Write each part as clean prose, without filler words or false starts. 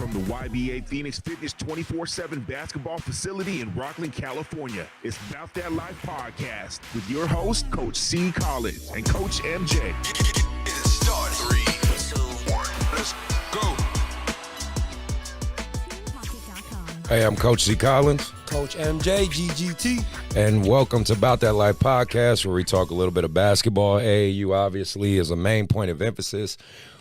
from the YBA Phoenix Fitness 24/7 basketball facility in Rockland, California. It's About That Life podcast with your host, Coach C.Collins and Coach MJ. Start 3, 2, 1, let's go. Hey, I'm Coach C.Collins. Coach MJ, GGT. And welcome to About That Life podcast, where we talk a little bit of basketball. AAU obviously is a main point of emphasis.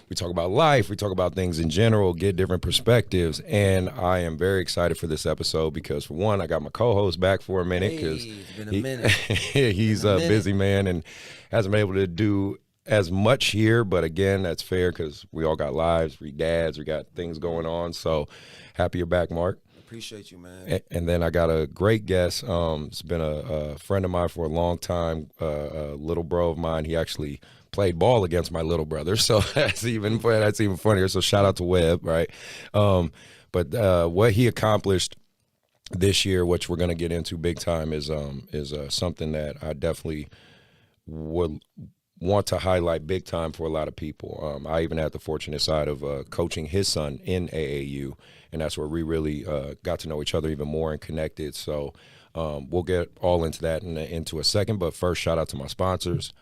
We talk about life, we talk about things in general, get different perspectives, and I am very excited for this episode because, for one, I got my co-host back for a minute because he's a busy man and hasn't been able to do as much here, but again, that's fair because we all got lives, we dads, we got things going on, so happy you're back, Mark. Appreciate you, man. And then I got a great guest. It's been a friend of mine for a long time, a little bro of mine. He actually played ball against my little brother, so that's even funnier. So shout out to Webb, right? But what he accomplished this year, which we're going to get into big time, is something that I definitely would want to highlight big time for a lot of people. I even had the fortunate side of coaching his son in AAU, and that's where we really got to know each other even more and connected. So we'll get all into that into a second, but first, shout out to my sponsors,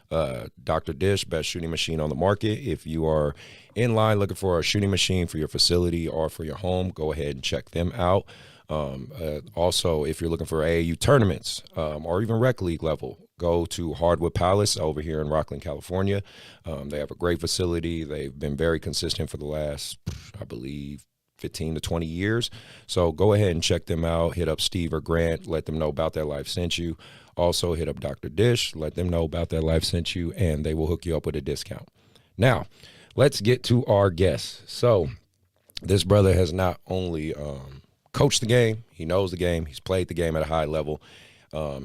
Dr. Dish, best shooting machine on the market. If you are in line looking for a shooting machine for your facility or for your home, go ahead and check them out. Also, if you're looking for AAU tournaments or even rec league level, go to Hardwood Palace over here in Rockland, California. They have a great facility. They've been very consistent for the last, I believe, 15 to 20 years. So go ahead and check them out. Hit up Steve or Grant. Let them know About That Life sent you. Also hit up Dr. Dish. Let them know About That Life sent you, and they will hook you up with a discount. Now, let's get to our guests. So this brother has not only coached the game, he knows the game, he's played the game at a high level.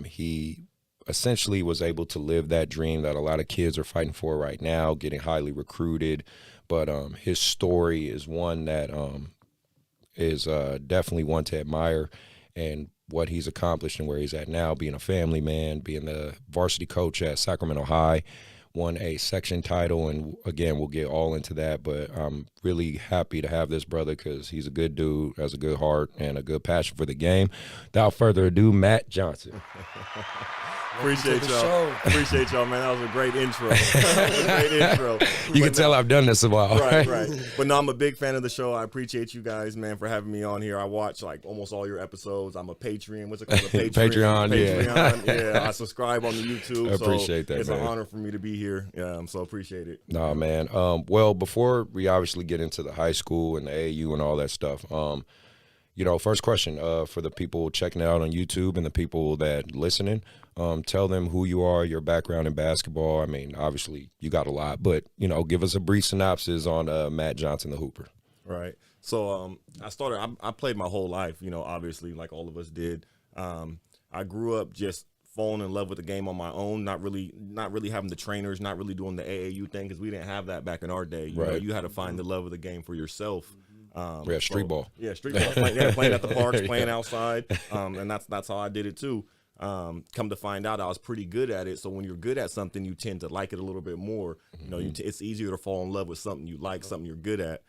He essentially was able to live that dream that a lot of kids are fighting for right now, getting highly recruited. But his story is one that is definitely one to admire, and what he's accomplished and where he's at now, being a family man, being the varsity coach at Sacramento High, won a section title, and again, we'll get all into that, but I'm really happy to have this brother because he's a good dude, has a good heart, and a good passion for the game. Without further ado, Matt Johnson. Appreciate y'all, man. That was a great intro. You can tell I've done this a while. Right. But no, I'm a big fan of the show. I appreciate you guys, man, for having me on here. I watch like almost all your episodes. I'm a Patreon. What's it called? A Patreon. Yeah. I subscribe on the YouTube. I appreciate that, it's man. an honor for me to be here. Yeah, so appreciate it. Nah, man. Well, before we obviously get into the high school and the AAU and all that stuff, first question for the people checking it out on YouTube and the people that listening, tell them who you are, your background in basketball. I mean, obviously you got a lot, but, give us a brief synopsis on Matt Johnson, the Hooper. Right. So I played my whole life, obviously like all of us did. I grew up just falling in love with the game on my own, not really having the trainers, not really doing the AAU thing because we didn't have that back in our day. You know, you had to find the love of the game for yourself. Street ball. Yeah, street ball. Playing at the parks, playing outside, and that's how I did it too. Come to find out, I was pretty good at it. So when you're good at something, you tend to like it a little bit more. It's easier to fall in love with something you like, something you're good at.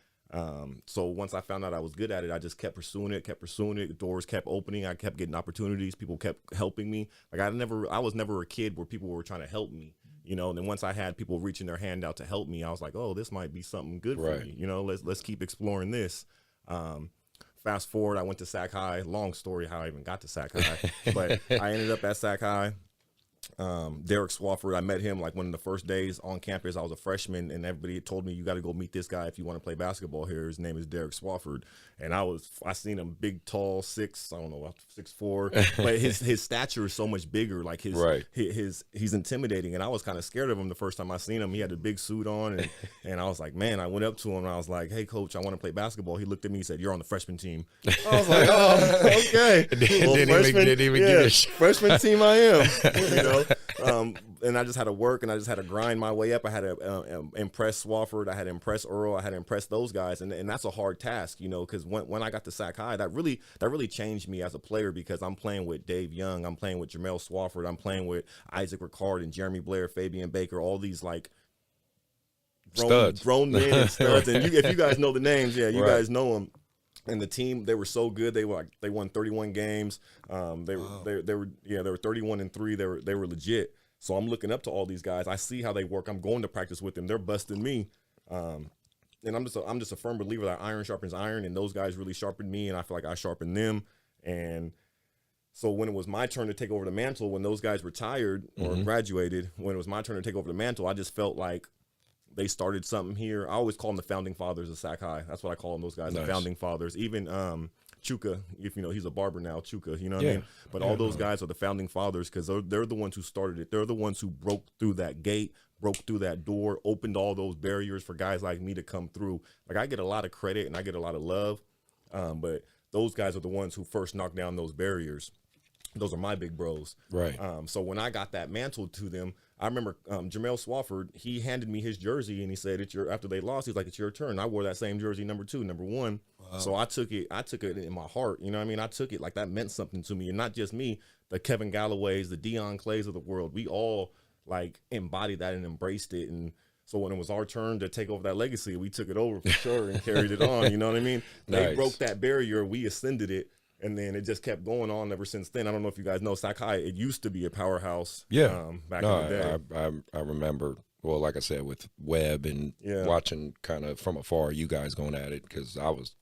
So once I found out I was good at it, I just kept pursuing it. Doors kept opening. I kept getting opportunities. People kept helping me. Like I was never a kid where people were trying to help me. And then once I had people reaching their hand out to help me, I was like, oh, this might be something good for me. Let's keep exploring this. Fast forward, I went to Sac High. Long story how I even got to Sac High, but I ended up at Sac High. Derek Swafford, I met him like one of the first days on campus. I was a freshman, and everybody told me, you got to go meet this guy if you want to play basketball here. His name is Derek Swafford, and I seen him big, tall, 6'4", but his stature is so much bigger. Like he's intimidating, and I was kind of scared of him the first time I seen him. He had a big suit on, and I was like, man, I went up to him and I was like, hey coach, I want to play basketball. He looked at me, he said, you're on the freshman team. I was like, oh, okay. Didn't even give a shit. Freshman team I am, and I just had to work and I just had to grind my way up. I had to impress Swafford. I had to impress Earl. I had to impress those guys. And that's a hard task, because when I got to Sac High, that really changed me as a player because I'm playing with Dave Young. I'm playing with Jamel Swafford. I'm playing with Isaac Ricard and Jeremy Blair, Fabian Baker, all these like grown men and studs. And if you guys know the names, you guys know them. And the team, they were so good. They won 31 games. They were 31-3. They were legit. So I'm looking up to all these guys. I see how they work. I'm going to practice with them. They're busting me. And I'm just a firm believer that iron sharpens iron, and those guys really sharpened me, and I feel like I sharpened them. And so when it was my turn to take over the mantle, when those guys retired or graduated, when it was my turn to take over the mantle, I just felt like they started something here. I always call them the founding fathers of Sac High. That's what I call them, those guys, the founding fathers. Even Chuka, if you know, he's a barber now, Chuka, you know what I mean? But all those guys are the founding fathers because they're the ones who started it. They're the ones who broke through that gate, broke through that door, opened all those barriers for guys like me to come through. Like, I get a lot of credit and I get a lot of love, but those guys are the ones who first knocked down those barriers. Those are my big bros. Right. So when I got that mantle to them, I remember Jamel Swafford, he handed me his jersey and he said, after they lost, he's like, it's your turn. I wore that same jersey, number 2, number 1. Wow. So I took it in my heart. You know what I mean? I took it like that meant something to me. And not just me, the Kevin Galloways, the Deion Clays of the world. We all like embodied that and embraced it. And so when it was our turn to take over that legacy, we took it over for sure and carried it on. You know what I mean? They broke that barrier. We ascended it. And then it just kept going on ever since then. I don't know if you guys know Sac High. It used to be a powerhouse. Back in the day. I remember. Well, like I said, with Webb and watching kind of from afar, you guys going at it because I was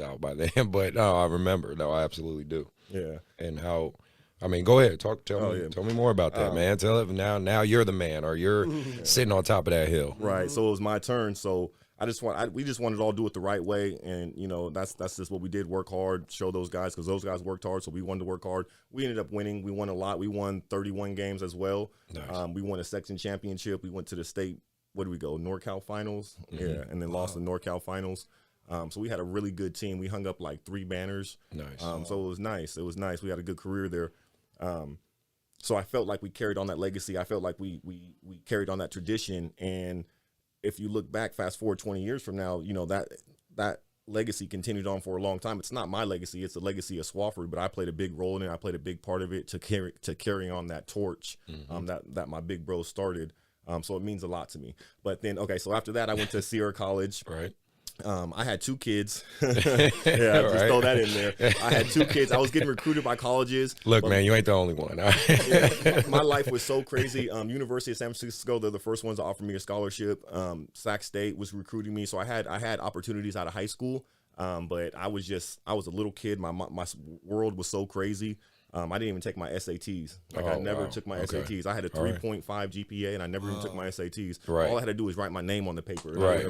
out by then. But no, I remember. No, I absolutely do. Yeah. And how? I mean, go ahead. Tell me more about that, man. Tell it now. You're the man, or you're sitting on top of that hill. Right. So it was my turn. So we just wanted to all do it the right way, and you know that's just what we did. Work hard, show those guys because those guys worked hard. So we wanted to work hard. We ended up winning. We won a lot. We won 31 games as well. Nice. We won a section championship. We went to the state. Where do we go? NorCal finals. Yeah, and then lost the NorCal finals. So we had a really good team. We hung up like 3 banners. Nice. So it was nice. It was nice. We had a good career there. So I felt like we carried on that legacy. I felt like we carried on that tradition. And if you look back, fast forward 20 years from now, you know, that legacy continued on for a long time. It's not my legacy. It's the legacy of Swafford, but I played a big role in it. I played a big part of it to carry on that torch that my big bro started. So it means a lot to me. But then, so after that, I went to Sierra College. Right. I had 2 kids. Just throw that in there. I had 2 kids. I was getting recruited by colleges. Look, man, you ain't the only one. My life was so crazy. University of San Francisco, they're the first ones to offer me a scholarship. Sac State was recruiting me, so I had opportunities out of high school. But I was a little kid. My world was so crazy. I didn't even take my SATs. I never took my SATs. I had a 3.5 GPA, and I never even took my SATs. Right. All I had to do was write my name on the paper. Right.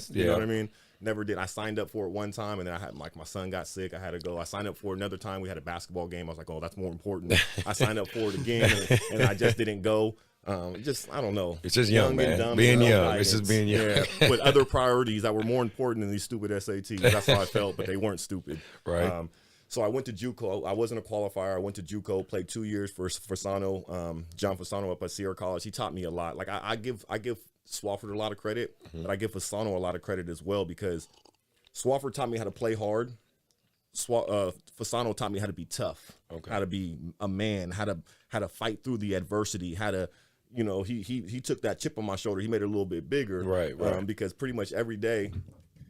You know what I mean? Never did. I signed up for it one time, and then I had my son got sick. I had to go. I signed up for it another time. We had a basketball game. I was like, oh, that's more important. I signed up for it again, and I just didn't go. I don't know. It's just young, man. Dumb, being young. It's just being young. Yeah, with other priorities that were more important than these stupid SATs. That's how I felt, but they weren't stupid. Right. So I went to JUCO. I wasn't a qualifier. I went to JUCO, played 2 years for Fasano, John Fasano up at Sierra College. He taught me a lot. Like I give Swafford a lot of credit, but I give Fasano a lot of credit as well because Swafford taught me how to play hard. Fasano taught me how to be tough, how to be a man, how to fight through the adversity, how to, you know, he took that chip on my shoulder. He made it a little bit bigger, right. Because pretty much every day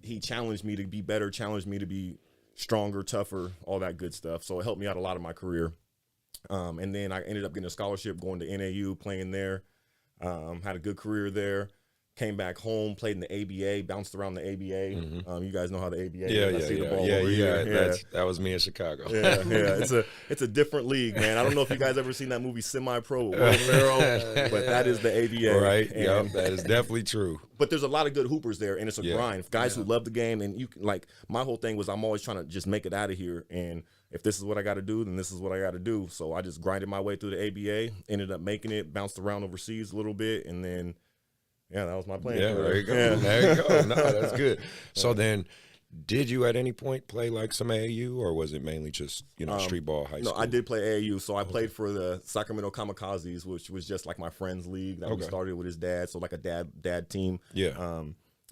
he challenged me to be better, challenged me to be stronger, tougher, all that good stuff. So it helped me out a lot in my career. And then I ended up getting a scholarship, going to NAU, playing there. Had a good career there. Came back home, played in the ABA, bounced around the ABA. You guys know how the ABA is. I see the ball over here. That was me in Chicago. It's a different league, man. I don't know if you guys ever seen that movie Semi-Pro with Will Ferrell, but that is the ABA. Right, that is definitely true. But there's a lot of good hoopers there, and it's a grind. Guys who love the game, and you can, like, my whole thing was I'm always trying to just make it out of here, and if this is what I got to do, then this is what I got to do. So I just grinded my way through the ABA, ended up making it, bounced around overseas a little bit, and then that was my plan. Yeah, there you go. Yeah. There you go. No, that's good. So then, did you at any point play like some AAU, or was it mainly just, street ball high school? No, I did play AAU. So I played for the Sacramento Kamikazes, which was just like my friend's league that we started with his dad. So like a dad team. Yeah.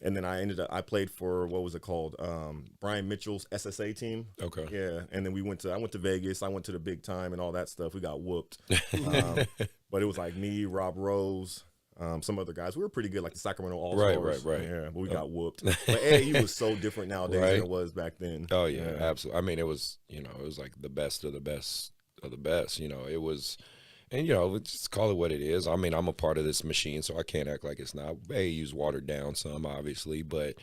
And then I played for, what was it called? Brian Mitchell's SSA team. Okay. Yeah. And then I went to Vegas. I went to the big time and all that stuff. We got whooped. But it was like me, Rob Rose, some other guys. We were pretty good, like the Sacramento All-Stars. Right. Yeah, but we got whooped. But AAU was so different nowadays than it was back then. Oh, yeah, absolutely. I mean, it was, it was like the best of the best of the best. It was, and, just call it what it is. I mean, I'm a part of this machine, so I can't act like it's not. AAU's watered down some, obviously, but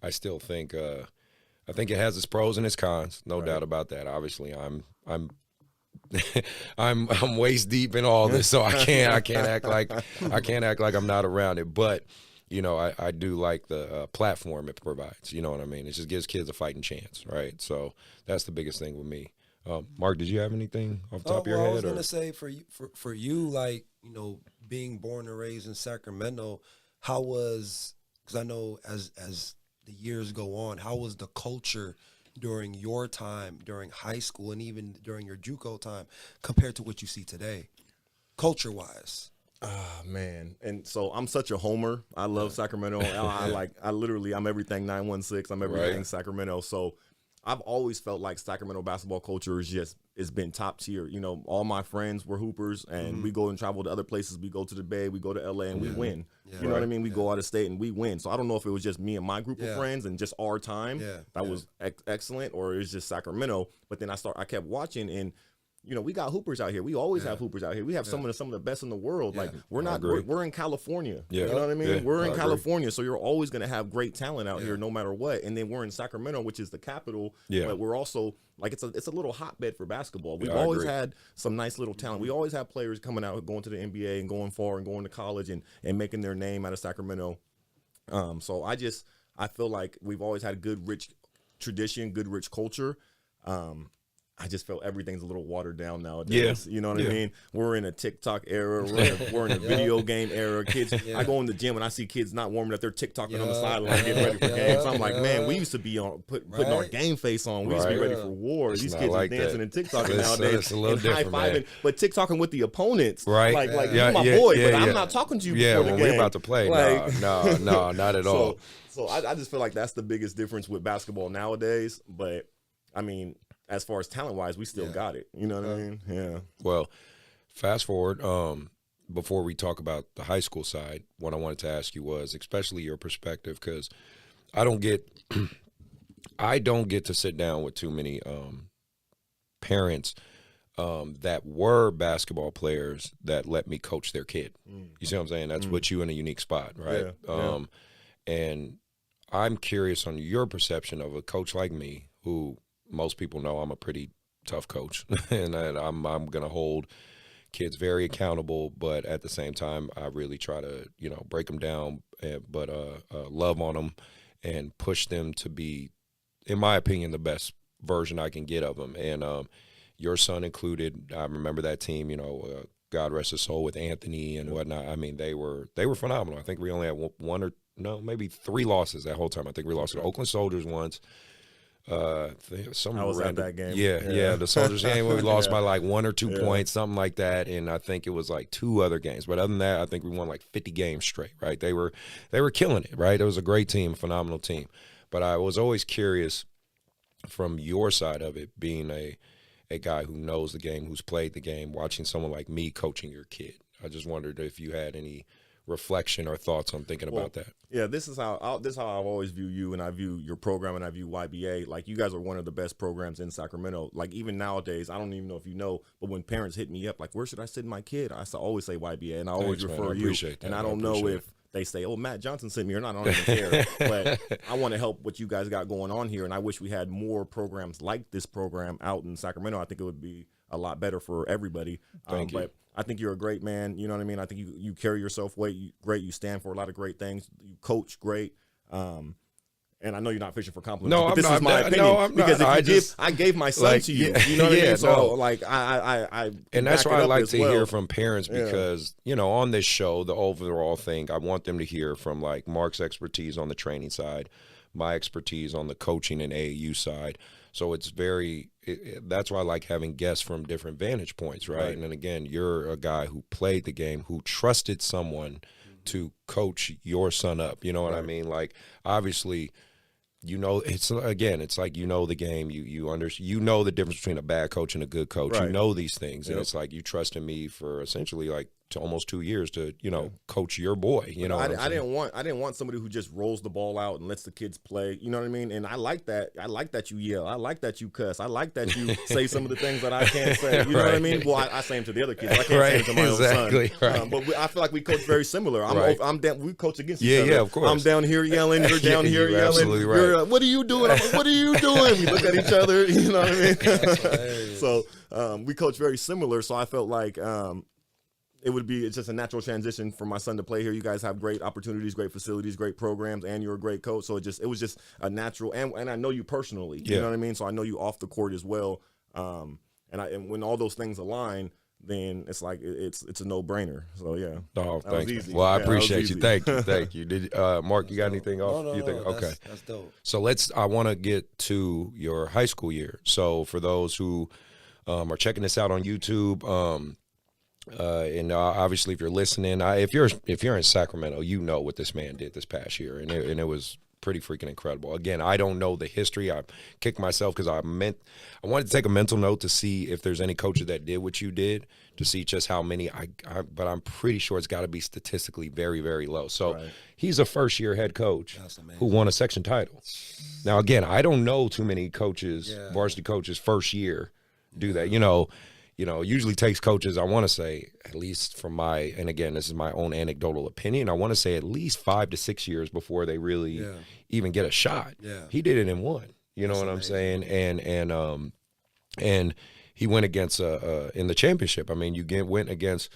I still think I think it has its pros and its cons, no doubt about that. Obviously, I'm I'm waist deep in all this, so I can't act like I'm not around it. But I do like the platform it provides. You know what I mean? It just gives kids a fighting chance, right? So that's the biggest thing with me. Mark, did you have anything off the top of your head? I was gonna say for you, like being born and raised in Sacramento, how was, because I know as the years go on, how was the culture during your time, during high school, and even during your JUCO time, compared to what you see today, culture-wise? Ah, man. And so I'm such a homer. I love Sacramento. I'm everything 916. I'm everything Sacramento. So I've always felt like Sacramento basketball culture it's been top tier. All my friends were hoopers, and we go and travel to other places. We go to the Bay, we go to LA, and we win. Yeah. You know what I mean? We go out of state and we win. So I don't know if it was just me and my group of friends and just our time that was excellent, or it was just Sacramento. But then I kept watching, and we got hoopers out here. We always have hoopers out here. We have some of the best in the world. Yeah. Like we're in California. Yeah. You know what I mean? Yeah. We're in California, so you're always going to have great talent out here no matter what. And then we're in Sacramento, which is the capital. Yeah. But we're also like it's a little hotbed for basketball. We've always had some nice little talent. We always have players coming out, going to the NBA and going far and going to college and making their name out of Sacramento. So I feel like we've always had a good rich tradition, good rich culture. I just feel everything's a little watered down nowadays. Yeah. You know what I mean? We're in a TikTok era. We're in a video game era. Kids, I go in the gym and I see kids not warming up. They're TikToking on the sideline getting ready for games. So I'm like, man, we used to be putting our game face on. We used to be ready for war. These kids are dancing and TikToking nowadays. It's a little different, high-fiving, but TikToking with the opponents. Right. Like you're my boy, but I'm not talking to you before the game. We're about to play. No, not at all. So I just feel like that's the biggest difference with basketball nowadays. But, I mean, as far as talent-wise, we still got it. You know what I mean? Yeah. Well, fast forward, before we talk about the high school side, what I wanted to ask you was, especially your perspective, because I don't get to sit down with too many parents that were basketball players that let me coach their kid. You see what I'm saying? That's put you in a unique spot, right? Yeah. And I'm curious on your perception of a coach like me, who most people know I'm a pretty tough coach, and I'm going to hold kids very accountable, but at the same time, I really try to, break them down, but love on them and push them to be, in my opinion, the best version I can get of them. And your son included. I remember that team, God rest his soul, with Anthony and whatnot. I mean, they were phenomenal. I think we only had maybe 3 losses that whole time. I think we lost to the Oakland Soldiers once. I was at that game. Yeah, the Soldiers game where we lost by like 1 or 2 points, something like that, and I think it was like 2 other games. But other than that, I think we won like 50 games straight. Right? They were killing it. Right? It was a great team, phenomenal team. But I was always curious from your side of it, being a guy who knows the game, who's played the game, watching someone like me coaching your kid. I just wondered if you had any reflection or thoughts on thinking about that. Yeah, this is how I've always view you, and I view your program, and I view YBA. Like, you guys are one of the best programs in Sacramento. Like, even nowadays, I don't even know if you know, but when parents hit me up, like, where should I send my kid? I always say YBA, and I always refer you. And I don't know if they say, oh, Matt Johnson sent me or not. I don't even care. But I want to help what you guys got going on here, and I wish we had more programs like this program out in Sacramento. I think it would be a lot better for everybody. Thank you. But I think you're a great man. You know what I mean? I think you carry yourself great. You stand for a lot of great things. You coach great. And I know you're not fishing for compliments. No, but this I'm is not. my opinion. No, I'm because not. I gave my son to you. You know what I mean? So I and that's why I like to hear from parents, because on this show, the overall thing, I want them to hear from like Mark's expertise on the training side, my expertise on the coaching and AAU side. So it's that's why I like having guests from different vantage points, right? And then again, you're a guy who played the game, who trusted someone to coach your son up. You know what I mean? Like, obviously, it's like the game. You know the difference between a bad coach and a good coach. You know these things, and it's like you trusted me for essentially like to almost 2 years to, coach your boy. You know, I didn't want somebody who just rolls the ball out and lets the kids play. You know what I mean? And I like that. I like that you yell. I like that you cuss. I like that you say some of the things that I can't say. You know what I mean? Well, I say them to the other kids. I can't say them to my own son. Right. But I feel like we coach very similar. I'm down. We coach against each other. Yeah, of course. I'm down here yelling. You're down here you're yelling. absolutely right. You're, what are you doing? I'm like, what are you doing? We look at each other. You know what I mean? So we coach very similar. So I felt like it's just a natural transition for my son to play here. You guys have great opportunities, great facilities, great programs, and you're a great coach. So it was just a natural, and I know you personally. You know what I mean? So I know you off the court as well. And when all those things align, then it's like it's a no-brainer. So yeah. Oh, thank you. Well, I appreciate you. Thank you. Did Mark, you got anything else? No, you think? Okay, that's dope. So I want to get to your high school year. So for those who are checking this out on YouTube, and obviously if you're listening, if you're in Sacramento, you know what this man did this past year, and it was pretty freaking incredible. Again, I don't know the history. I kicked myself because I wanted to take a mental note to see if there's any coaches that did what you did, to see just how many but I'm pretty sure it's got to be statistically very, very low. So he's a first-year head coach who won a section title. Now, again, I don't know too many coaches, varsity coaches, first year do that. Usually takes coaches, I want to say, at least from and again, this is my own anecdotal opinion, I want to say at least 5 to 6 years before they really even get a shot. Yeah. He did it in one. You know what I'm saying? And he went against in the championship. I mean, went against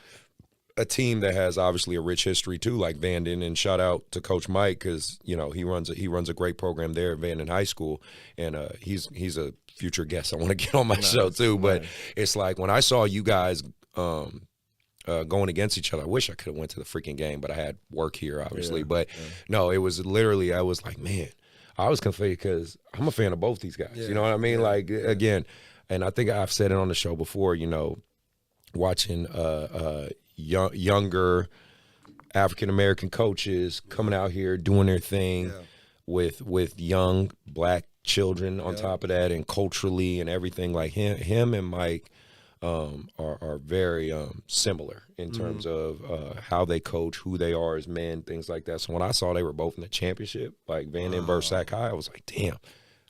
a team that has obviously a rich history too, like Vanden, and shout out to Coach Mike because he runs a great program there at Vanden High School, and he's a future guest I want to get on my show too. But it's like when I saw you guys going against each other, I wish I could have went to the freaking game, but I had work here obviously. No, it was literally, I was like, man, I was confused because I'm a fan of both these guys. You know what I mean? Again, and I think I've said it on the show before. Watching younger African American coaches coming out here doing their thing with young black children on top of that, and culturally and everything. Like him and Mike are very similar in terms of how they coach, who they are as men, things like that. So when I saw they were both in the championship, like Vanden versus Sac High, I was like, damn.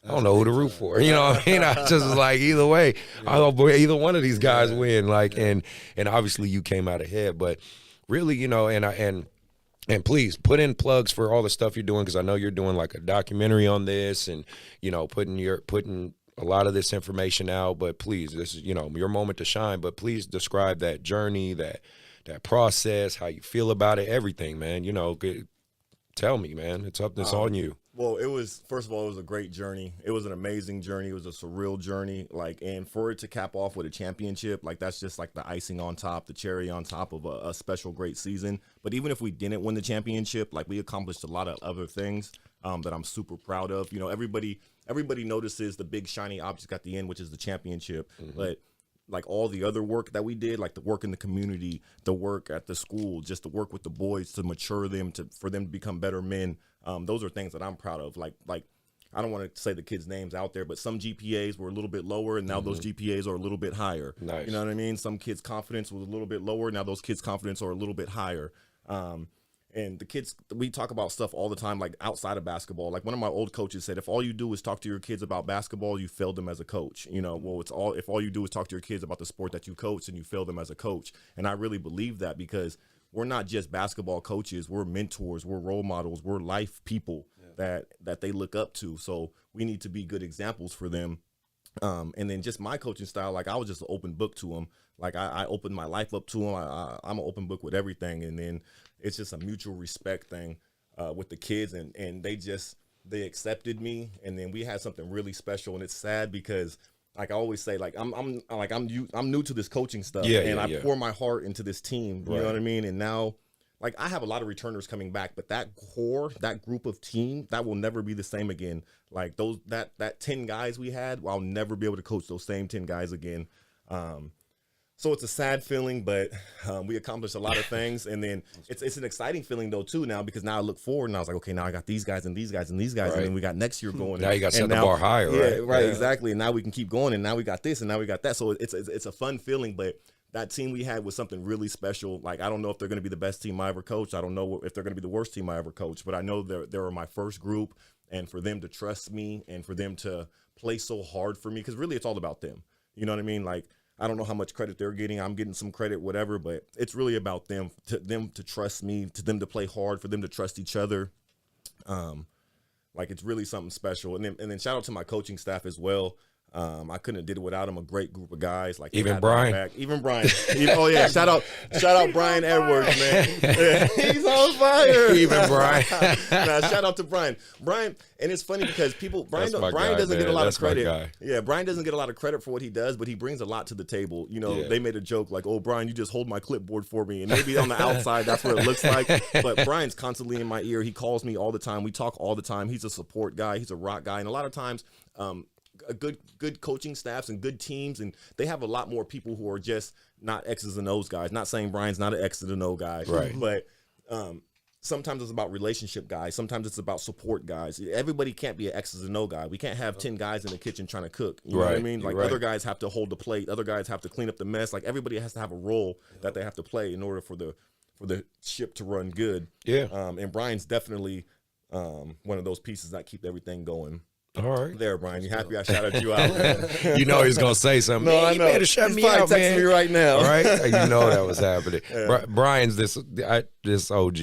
I don't know who to root for. You know what I mean? I just was like, either way, I hope either one of these guys win. Like, and obviously you came out ahead, but really, and please put in plugs for all the stuff you're doing, because I know you're doing like a documentary on this, and putting a lot of this information out. But please, this is your moment to shine. But please describe that journey, that process, how you feel about it, everything, man. Tell me, man. It's on you. Well, first of all, it was a great journey. It was an amazing journey. It was a surreal journey. And for it to cap off with a championship, that's just like the icing on top, the cherry on top of a special, great season. But even if we didn't win the championship, we accomplished a lot of other things that I'm super proud of. Everybody notices the big shiny object at the end, which is the championship. But all the other work that we did, like the work in the community, the work at the school, just the work with the boys to mature them, for them to become better men. Those are things that I'm proud of. Like I don't want to say the kids' names out there, but some GPAs were a little bit lower, and now those GPAs are a little bit higher. Nice. You know what I mean? Some kids' confidence was a little bit lower. Now those kids' confidence are a little bit higher. And the kids, we talk about stuff all the time, like outside of basketball. Like one of my old coaches said, if all you do is talk to your kids about basketball, you failed them as a coach. If all you do is talk to your kids about the sport that you coach, then you fail them as a coach. And I really believe that, because we're not just basketball coaches. We're mentors. We're role models. We're life people that they look up to. So we need to be good examples for them. And then just my coaching style, I was just an open book to them. I opened my life up to them. I'm an open book with everything. And then it's just a mutual respect thing with the kids, and they accepted me, and then we had something really special. And it's sad because, I always say, I'm new to this coaching stuff, I pour my heart into this team. You know what I mean? And now, I have a lot of returners coming back, but that group of team, that will never be the same again. That 10 guys we had, I'll never be able to coach those same 10 guys again. So it's a sad feeling, but we accomplished a lot of things. And then it's an exciting feeling, though, too, now, because now I look forward and I was like, okay, now I got these guys and these guys and these guys. And then we got next year going. Now you got to set the bar higher, right? Right, exactly. And now we can keep going. And now we got this and now we got that. So it's a fun feeling. But that team we had was something really special. Like, I don't know if they're going to be the best team I ever coached. I don't know if they're going to be the worst team I ever coached, but I know they were my first group, and for them to trust me and for them to play so hard for me, because really it's all about them. You know what I mean? Like, I don't know how much credit they're getting. I'm getting some credit, whatever, but it's really about them to trust me, to them to play hard, for them to trust each other. Like, it's really something special. And then shout out to my coaching staff as well. I couldn't have did it without them. A great group of guys. Like, even Brian. Oh yeah, shout out Brian Edwards, man. Yeah, he's on fire. Even Brian. Nah, shout out to Brian. Brian, and it's funny because Brian doesn't get a lot of credit. Yeah, Brian doesn't get a lot of credit for what he does, but he brings a lot to the table. You know, they made a joke like, "Oh, Brian, you just hold my clipboard for me," and maybe on the outside that's what it looks like. But Brian's constantly in my ear. He calls me all the time. We talk all the time. He's a support guy. He's a rock guy, and a lot of times. A good coaching staffs and good teams, and they have a lot more people who are just not X's and O's guys. Not saying Brian's not an X and O guy, right? But sometimes it's about relationship guys. Sometimes it's about support guys. Everybody can't be an X's and O guy. We can't have 10 guys in the kitchen trying to cook. You know what I mean? Like, other guys have to hold the plate. Other guys have to clean up the mess. Like, everybody has to have a role that they have to play in order for the ship to run good. Yeah. And Brian's definitely one of those pieces that keep everything going. All right. There, Brian. You happy I shouted you out, man? You know he's going to say something. No, man, I know. You better shut He's me probably out, texting man. me right now. All right? You know that was happening. Brian's this OG.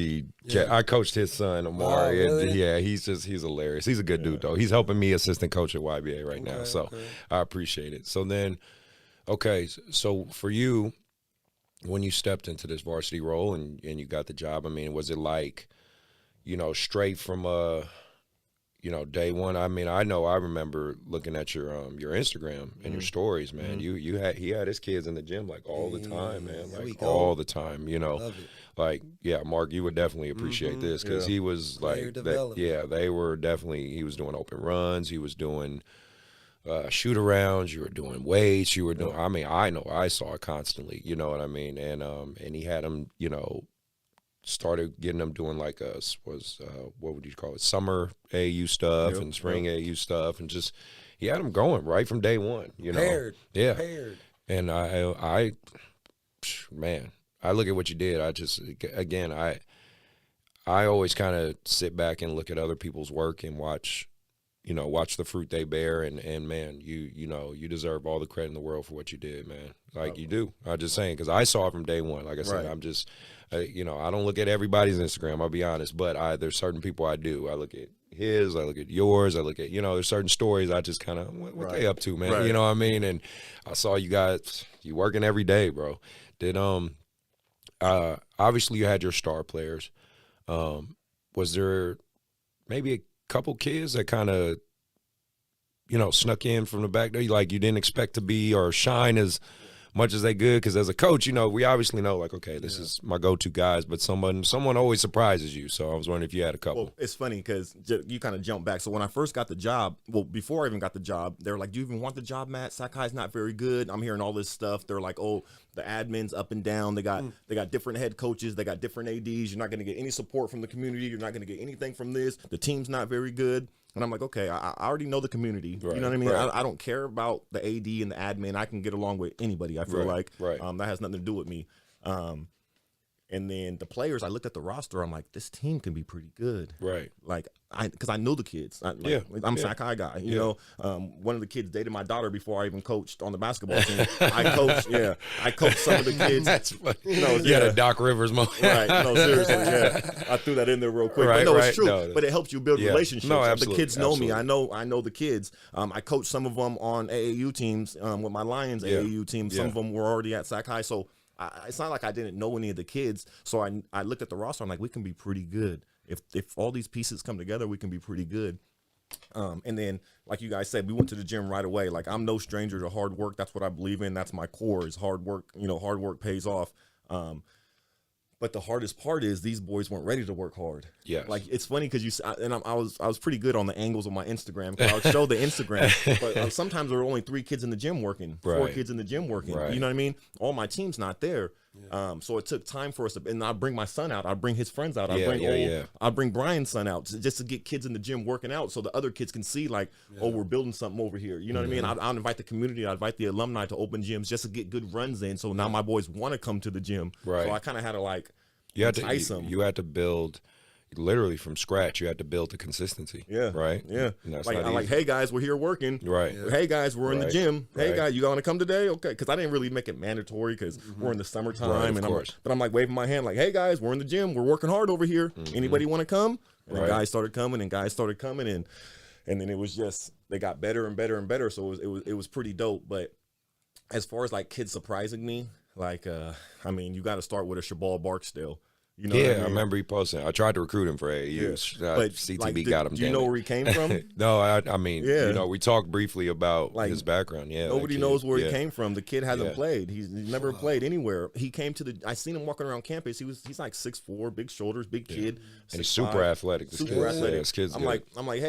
I coached his son, Amari. Oh, really? Yeah, he's hilarious. He's a good dude, though. He's helping me assistant coach at YBA right now, so I appreciate it. So then, okay, so for you, when you stepped into this varsity role and you got the job, I mean, was it like, straight from day one? I mean, I remember looking at your Instagram and your stories, man. He had his kids in the gym like all the time, man, like all the time. Like, yeah, Mark, you would definitely appreciate this because he was like, they were definitely. He was doing open runs, he was doing shoot arounds, you were doing weights, you were doing. I mean, I saw it constantly. You know what I mean? And he had them, started getting them doing like what would you call it, summer AAU stuff and spring AAU stuff, and just he had them going right from day one. Paired. And I look at what you did. I just I always kind of sit back and look at other people's work and watch the fruit they bear, and man, you deserve all the credit in the world for what you did, man. Like you do. I'm just saying, because I saw it from day one. Like I said, I'm just. I don't look at everybody's Instagram, I'll be honest, but there's certain people I do. I look at his, I look at yours, I look at, there's certain stories I just kind of, what they up to, man? You know what I mean? And I saw you guys, you working every day, bro. Did, obviously you had your star players. Was there maybe a couple kids that kind of, snuck in from the back there, like you didn't expect to be or shine as much as they good? Because as a coach, we obviously know, like, okay, this is my go-to guys, but someone always surprises you. So I was wondering if you had a couple. Well, it's funny because you kind of jump back. So when I first got the job, before I even got the job, they were like, "Do you even want the job, Matt? Sac High's not very good." I'm hearing all this stuff. They're like, "Oh, the admin's up and down. They got different head coaches. They got different ADs. You're not going to get any support from the community. You're not going to get anything from this. The team's not very good." And I'm like, okay, I already know the community. You know what I mean? I don't care about the AD and the admin. I can get along with anybody, I feel like. That has nothing to do with me. And then the players, I looked at the roster. I'm like, this team can be pretty good. Right. Like, because I know the kids. I'm a Sac High guy. You know, one of the kids dated my daughter before I even coached on the basketball team. I coached some of the kids. That's funny. The Doc Rivers moment. Right. No, seriously. Yeah. I threw that in there real quick. But no, it's true. No. But it helps you build relationships. No, absolutely. The kids know me. I know the kids. I coached some of them on AAU teams with my Lions AAU team. Some of them were already at Sac High. So it's not like I didn't know any of the kids. So I looked at the roster. I'm like, we can be pretty good. If all these pieces come together, we can be pretty good. And then, like you guys said, we went to the gym right away. Like, I'm no stranger to hard work. That's what I believe in. That's my core, is hard work. Hard work pays off. But the hardest part is these boys weren't ready to work hard. Yeah, like, it's funny because I was pretty good on the angles on my Instagram. I would show the Instagram, but sometimes there were only 3 kids in the gym working, 4 kids in the gym working. You know what I mean? All my team's not there. So it took time for us to, and I bring my son out. I bring his friends out. Yeah, I bring Brian's son out just to get kids in the gym working out, so the other kids can see like, oh, we're building something over here. You know what I mean? I'll invite the community. I invite the alumni to open gyms just to get good runs in. So now my boys want to come to the gym. Right. So I kind of had to like entice them. You had to build. Literally from scratch, you had to build the consistency. Yeah. Right. Yeah. Like I'm like, hey guys, we're here working. Right. Yeah. Hey guys, we're in the gym. Hey Right. guys, you gonna come today? Okay. Because I didn't really make it mandatory because we're in the summertime, Right, of and course. I'm like waving my hand like, hey guys, we're in the gym. We're working hard over here. Anybody want to come? And Right. guys started coming, and then it was just they got better and better and better. So it was pretty dope. But as far as like kids surprising me, like I mean, you got to start with a Shabal Barksdale. You know what I mean? I remember he posting. I tried to recruit him for AAU. But CTB like, got him. Do you know where he came from? No, I mean, Yeah. you know, we talked briefly about Like, his background. Yeah, Nobody like knows where yeah. he came from. The kid hasn't Yeah. played. He's never played anywhere. He came to I seen him walking around campus. He's like 6'4", big shoulders, big kid. And he's 6'5", super athletic. This super kid. athletic. Yeah, this kid's I'm good. like,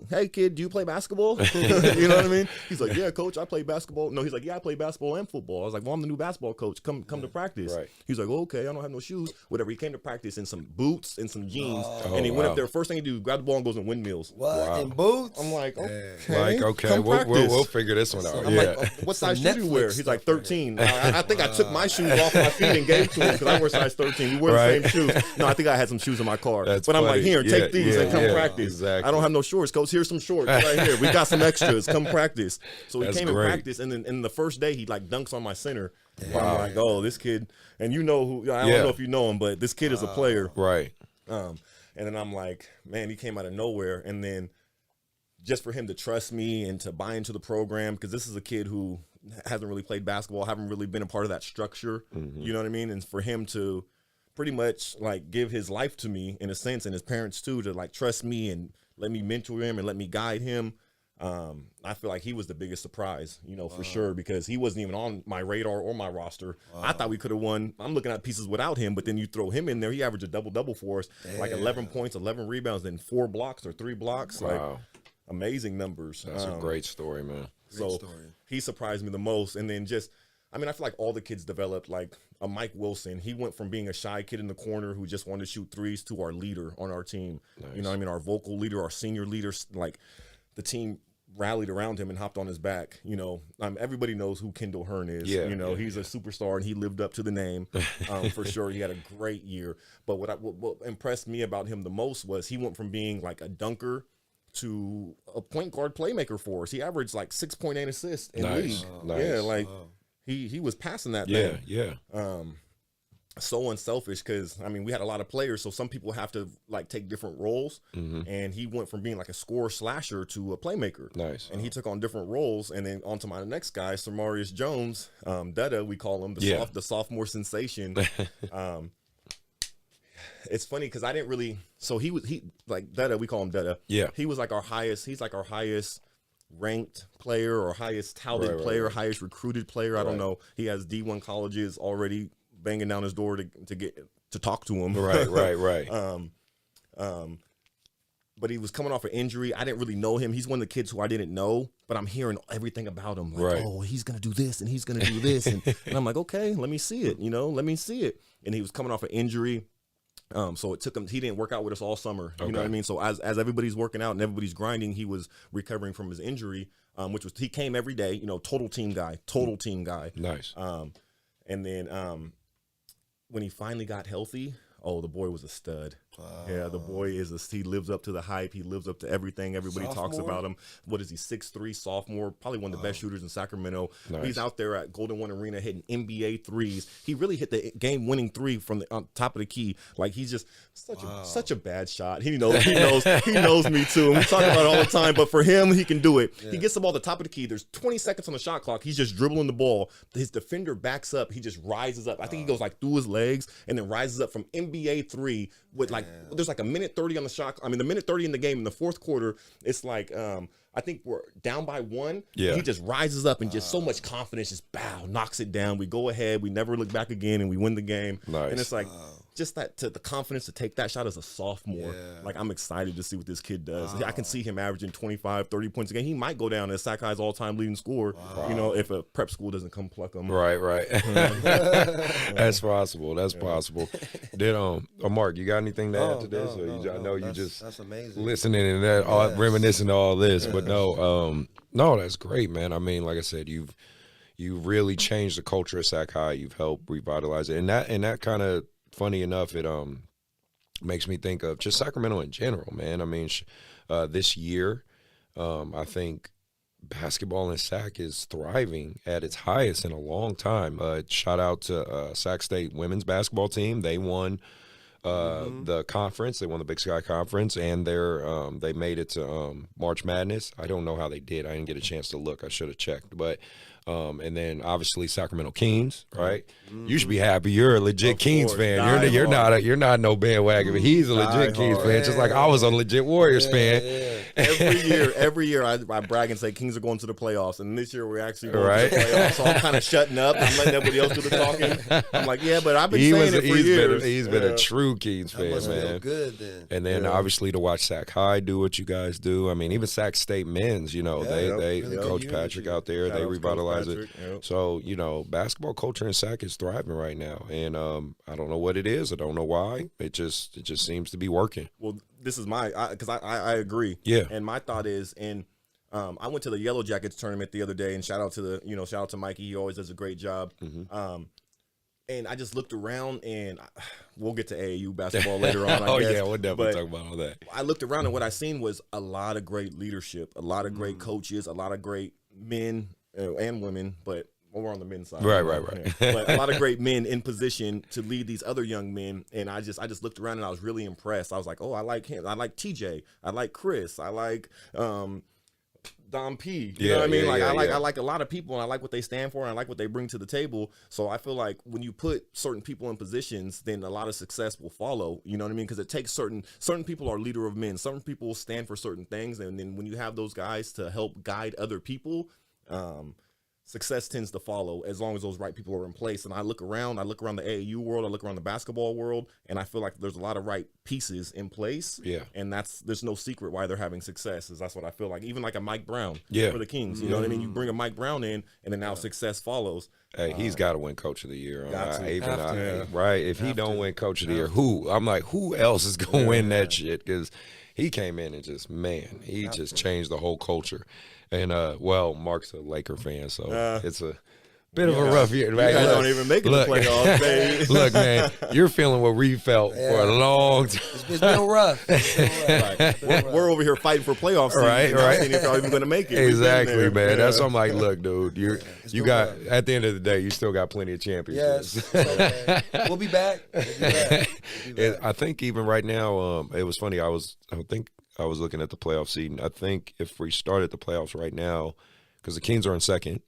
hey, kid, do you play basketball? You know what I mean? He's like, yeah, coach, I play basketball. No, he's like, yeah, I play basketball and football. I was like, well, I'm the new basketball coach. Come to practice. Right. He's like, oh, okay, I don't have no shoes. Whatever. He came to practice in some boots and some jeans, Oh, and he went wow. up there. First thing he do, grab the ball and goes in windmills. What Wow. in boots? I'm like, okay, Like, okay, come we'll practice. figure this one out. I'm Yeah. like, what size shoe do you wear? Netflix He's like stuff 13. I think I took my shoes off my feet and gave to him because I wear size 13. We wear Right. the same shoes. No, I think I had some shoes in my car. That's but I'm like, funny. here, Yeah, take these yeah, and come yeah, practice. exactly. I don't have no shorts, coach. Here's some shorts right here. We got some extras. Come practice. So he That's came great. and practiced, and then in the first day he like dunks on my center. I'm like, oh, this kid, and you know who? I don't Yeah. know if you know him, but this kid is a player. Right. And then I'm like, man, he came out of nowhere. And then just for him to trust me and to buy into the program, because this is a kid who hasn't really played basketball, haven't really been a part of that structure. You know what I mean? And for him to pretty much like give his life to me in a sense, and his parents too, to like trust me and let me mentor him and let me guide him. I feel like he was the biggest surprise, you know, for sure, because he wasn't even on my radar or my roster. I thought we could have won. I'm looking at pieces without him, but then you throw him in there, he averaged a double-double for us, like 11 points, 11 rebounds, then 4 blocks or 3 blocks. Like, Wow. amazing numbers. That's a great story, man. So he surprised me the most. And then just, I mean, I feel like all the kids developed, like a Mike Wilson. He went from being a shy kid in the corner who just wanted to shoot threes to our leader on our team. You know what I mean? Our vocal leader, our senior leaders, like the team rallied around him and hopped on his back. You know, everybody knows who Kendall Hearn is. Yeah, you know, yeah, he's a superstar and he lived up to the name for sure. He had a great year. But what impressed me about him the most was he went from being like a dunker to a point guard playmaker for us. He averaged like 6.8 assists in Nice. league. Nice. Yeah, like he was passing that Yeah, thing. yeah. So unselfish because I mean we had a lot of players, so some people have to like take different roles, and he went from being like a scorer slasher to a playmaker. Nice. And he took on different roles, and then on to my next guy, Samarius Jones, Dutta, we call him the sophomore sensation. It's funny because I didn't really. So he like Dutta, we call him Dutta. Yeah. He was like our highest. He's like our highest ranked player or highest touted player, highest recruited player. I don't know. He has D1 colleges already banging down his door to get to talk to him. Right. But he was coming off an injury. I didn't really know him. He's one of the kids who I didn't know, but I'm hearing everything about him. Like, Right. oh, he's gonna do this and he's gonna do this, and I'm like, okay, let me see it. You know, let me see it. And he was coming off an injury. So it took him. He didn't work out with us all summer. You know what I mean? So as everybody's working out and everybody's grinding, he was recovering from his injury, which was he came every day. You know, total team guy. Nice. And then when he finally got healthy, oh, the boy was a stud. Yeah, the boy he lives up to the hype. He lives up to everything. Everybody talks about him. What is he, 6'3", sophomore, probably one of the best shooters in Sacramento. Nice. He's out there at Golden One Arena hitting NBA threes. He really hit the game-winning three from on top of the key. Like, he's just such a bad shot. He knows me too. We talk about it all the time, but for him, he can do it. Yeah. He gets the ball at the top of the key. There's 20 seconds on the shot clock. He's just dribbling the ball. His defender backs up. He just rises up. I think he goes like through his legs and then rises up from NBA three with like, there's like a minute 30 on the shot. I mean, the minute 30 in the game in the fourth quarter, it's like I think we're down by 1. Yeah. He just rises up and just so much confidence, just knocks it down. We go ahead, we never look back again, and we win the game. Nice. And it's like just the confidence to take that shot as a sophomore. Yeah. Like, I'm excited to see what this kid does. I can see him averaging 25, 30 points a game. He might go down as Sac High's all-time leading scorer, if a prep school doesn't come pluck him. Right. That's possible. That's possible. Then, Mark, you got anything to add to this? I know you just that's amazing. listening and that, reminiscing to all this, but no, that's great, man. I mean, like I said, you really changed the culture of Sac High. You've helped revitalize it, and that kind of, funny enough, it makes me think of just Sacramento in general, man. I mean, this year, I think basketball in Sac is thriving at its highest in a long time. Shout out to Sac State women's basketball team. They won the conference. They won the Big Sky Conference, and they made it to March Madness. I don't know how they did. I didn't get a chance to look. I should have checked, but. And then obviously Sacramento Kings, right? You should be happy. You're a legit Kings fan. You're not no bandwagon, but he's a legit Kings fan. Just like I was a legit Warriors fan. Every year I brag and say Kings are going to the playoffs, and this year we're actually going to the playoffs. So I'm kind of shutting up. I'm letting everybody else do the talking. I'm like, yeah, but I've been saying it for years. He's been a true Kings fan, must man. feel good then. And then obviously to watch Sac High do what you guys do. I mean, even Sac State men's, they Coach Patrick out there, they revitalize it. Yep. So, basketball culture in Sac is thriving right now. And I don't know what it is. I don't know why. It just seems to be working. Well, this is because I agree. Yeah. And my thought is, I went to the Yellow Jackets tournament the other day, and shout out to Mikey. He always does a great job. And I just looked around, and we'll get to AAU basketball later on. I guess. Yeah, we'll definitely talk about all that. I looked around, and what I seen was a lot of great leadership, a lot of great coaches, a lot of great men and women, but we're on the men's side. Right. Yeah. But a lot of great men in position to lead these other young men. And I just looked around and I was really impressed. I was like, oh, I like him. I like TJ. I like Chris. I like Dom P. You know what I mean? I like a lot of people, and I like what they stand for, and I like what they bring to the table. So I feel like when you put certain people in positions, then a lot of success will follow. You know what I mean? Because it takes certain people are leader of men. Certain people stand for certain things, and then when you have those guys to help guide other people, success tends to follow as long as those right people are in place. And I look around the AAU world, I look around the basketball world, and I feel like there's a lot of right pieces in place. Yeah. And there's no secret why they're having success. That's what I feel like. Even like a Mike Brown Yeah. for the Kings. You know what I mean? You bring a Mike Brown in, and then now success follows. Hey, he's got to win Coach of the Year. to. Right? If he don't win Coach of the Year, who? I'm like, who else is going to win that shit? Because he came in and just changed the whole culture. And, Mark's a Laker fan, so it's a bit of a rough year. Right? You guys don't even make it the playoffs, baby. Look, man, you're feeling what we felt for a long time. It's been rough. Right. We're over here fighting for playoffs. Right. Seeing if y'all even going to make it. Exactly, man. That's what I'm like, look, dude, you got, at the end of the day, you still got plenty of championships. Yes. We'll be back. I think even right now, it was funny. I was looking at the playoff seeding. I think if we started the playoffs right now, because the Kings are in second,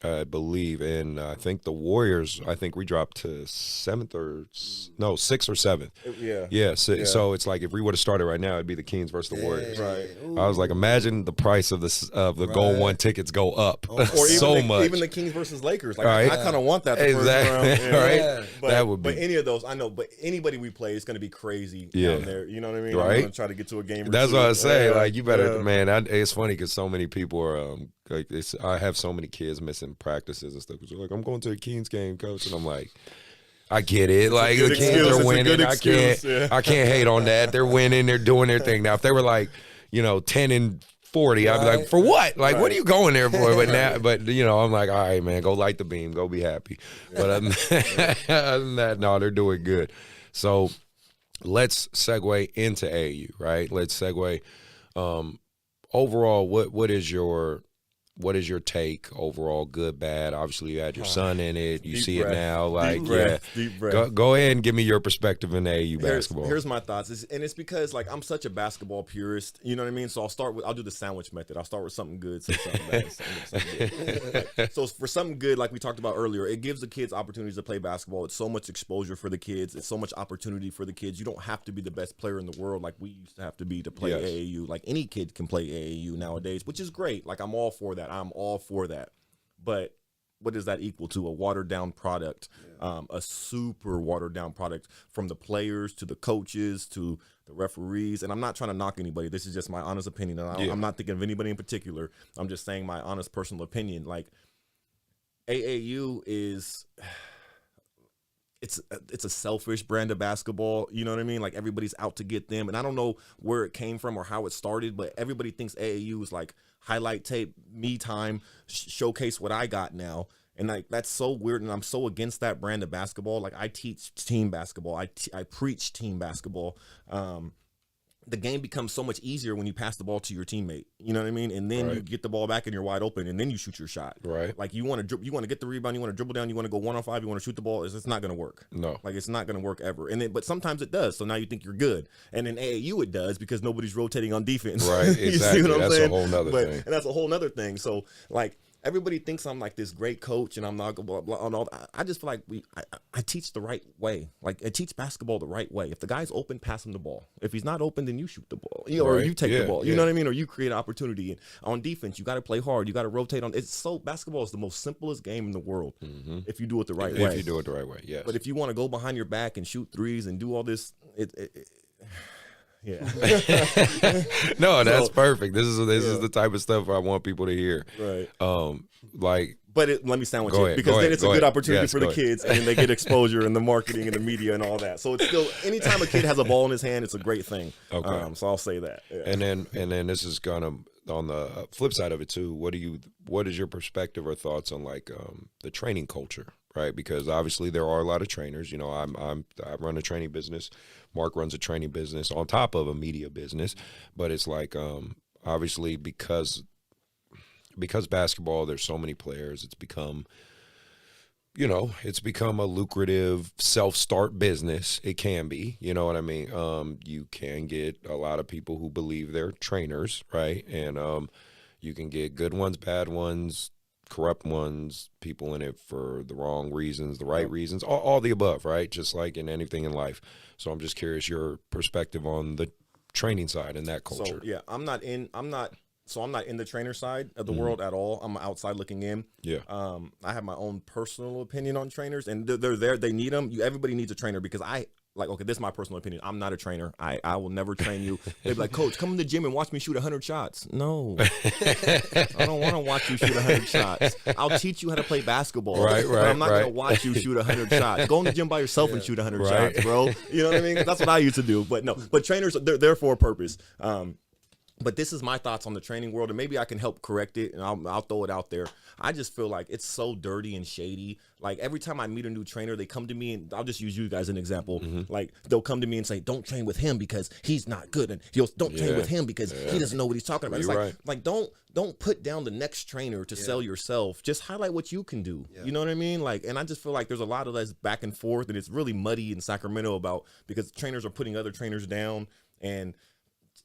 I believe, and I think the Warriors, we dropped to sixth or seventh. Yeah. So it's like if we would have started right now, it'd be the Kings versus the Warriors. Right. I was like, imagine the price of the Gold One tickets go up Or so much. Even the Kings versus Lakers. Like, Right. I kind of want that the Exactly. first round. Right. But, That would be. But any of those, I know. But anybody we play is going to be crazy Yeah. down there. You know what I mean? Right. I'm going to try to get to a game. Or That's two. what I say. Yeah. Like, you better, Yeah. man. It's funny because so many people are I have so many kids missing practices and stuff. They're like, I'm going to a Kings game, coach, and I'm like, I get it. Like, the Kings are winning. I can't hate on that. They're winning. They're doing their thing. Now, if they were like, 10-40, I'd be like, for what? Like, what are you going there for? But now, I'm like, all right, man, go light the beam, go be happy. But other than that, no, they're doing good. So let's segue into AAU, right? Let's segue. Overall, what is your what is your take overall, good, bad? Obviously, you had your son in it. You see breath, it now. Like, deep breath. Go ahead and give me your perspective in AAU basketball. Here's my thoughts, and it's because like I'm such a basketball purist. You know what I mean? So I'll do the sandwich method. I'll start with something good, say something bad, something good. Like, so for something good, like we talked about earlier, it gives the kids opportunities to play basketball. It's so much exposure for the kids. It's so much opportunity for the kids. You don't have to be the best player in the world like we used to have to be to play AAU. Like any kid can play AAU nowadays, which is great. Like I'm all for that. I'm all for that. But what does that equal to? A watered down product, a super watered down product, from the players to the coaches to the referees. And I'm not trying to knock anybody. This is just my honest opinion. And I'm not thinking of anybody in particular. I'm just saying my honest personal opinion. Like AAU is, it's a selfish brand of basketball. You know what I mean? Like everybody's out to get them. And I don't know where it came from or how it started, but everybody thinks AAU is like highlight tape, me time, showcase what I got now. And like that's so weird, and I'm so against that brand of basketball. Like I teach team basketball. I preach team basketball. The game becomes so much easier when you pass the ball to your teammate. You know what I mean? And then you get the ball back and you're wide open, and then you shoot your shot. Right. Like you want to get the rebound, you want to dribble down, you want to go 1-on-5, you want to shoot the ball. It's not going to work. No. Like it's not going to work ever. And then, but sometimes it does. So now you think you're good. And in AAU it does because nobody's rotating on defense. Right. Exactly. You see what I'm saying? That's a whole nother thing. And that's a whole nother thing. So like, everybody thinks I'm like this great coach and I'm not blah, blah, blah, and all that. I just feel like I teach the right way. Like I teach basketball the right way. If the guy's open, pass him the ball. If he's not open, then you shoot the ball, or you take the ball. You know what I mean? Or you create an opportunity. And on defense, you got to play hard. You got to rotate on. Basketball is the most simplest game in the world if you do it the right way. If you do it the right way, yes. But if you want to go behind your back and shoot threes and do all this, yeah. No, that's perfect. This is the type of stuff I want people to hear. Right. But let me sandwich it, because then it's a good opportunity for the kids, and then they get exposure in the marketing and the media and all that. So it's still, anytime a kid has a ball in his hand, it's a great thing. Okay. So I'll say that. Yeah. And then this is kind of on the flip side of it too. What is your perspective or thoughts on like the training culture? Right, because obviously there are a lot of trainers. You know, I run a training business. Mark runs a training business on top of a media business. But it's like obviously because basketball, there's so many players. It's become a lucrative self-start business. It can be, you know what I mean? You can get a lot of people who believe they're trainers, right? And you can get good ones, bad ones, corrupt ones, people in it for the wrong reasons, the right reasons, all the above, right? Just like in anything in life. So I'm just curious your perspective on the training side and that culture. So yeah, I'm not in the trainer side of the world at all. I'm outside looking in. Yeah. I have my own personal opinion on trainers, and they're there. They need them. Everybody needs a trainer, because okay, this is my personal opinion. I'm not a trainer. I will never train you. They'd be like, Coach, come in the gym and watch me shoot 100 shots. No. I don't want to watch you shoot 100 shots. I'll teach you how to play basketball. Right. But I'm not going to watch you shoot 100 shots. Go in the gym by yourself and shoot 100 shots, bro. You know what I mean? That's what I used to do. But no. But trainers, they're there for a purpose. But this is my thoughts on the training world, and maybe I can help correct it, and I'll throw it out there. I just feel like it's so dirty and shady. Like every time I meet a new trainer, they come to me, and I'll just use you guys as an example. Like they'll come to me and say, "Don't train with him because he's not good," and don't train with him because he doesn't know what he's talking about. It's like don't put down the next trainer to sell yourself. Just highlight what you can do. You know what I mean? Like, and I just feel like there's a lot of this back and forth, and it's really muddy in Sacramento because trainers are putting other trainers down, and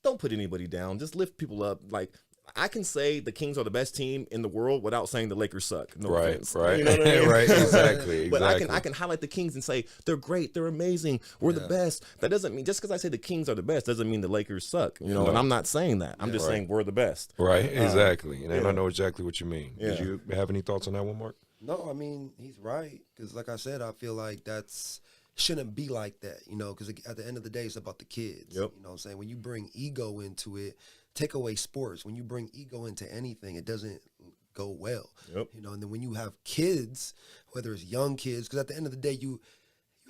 don't put anybody down. Just lift people up. Like, I can say the Kings are the best team in the world without saying the Lakers suck. No offense. Right. You know what I mean? Right. Exactly. But I can highlight the Kings and say they're great, they're amazing, we're the best. That doesn't mean, just because I say the Kings are the best doesn't mean the Lakers suck. You know, and I'm not saying that. I'm just saying we're the best. Right. Exactly. And I know exactly what you mean. Did you have any thoughts on that one, Mark? No, I mean, he's right. Because like I said, I feel like shouldn't be like that, you know, because at the end of the day, it's about the kids. Yep. You know what I'm saying? When you bring ego into it, take away sports. When you bring ego into anything, it doesn't go well. Yep. You know, and then when you have kids, whether it's young kids, because at the end of the day, you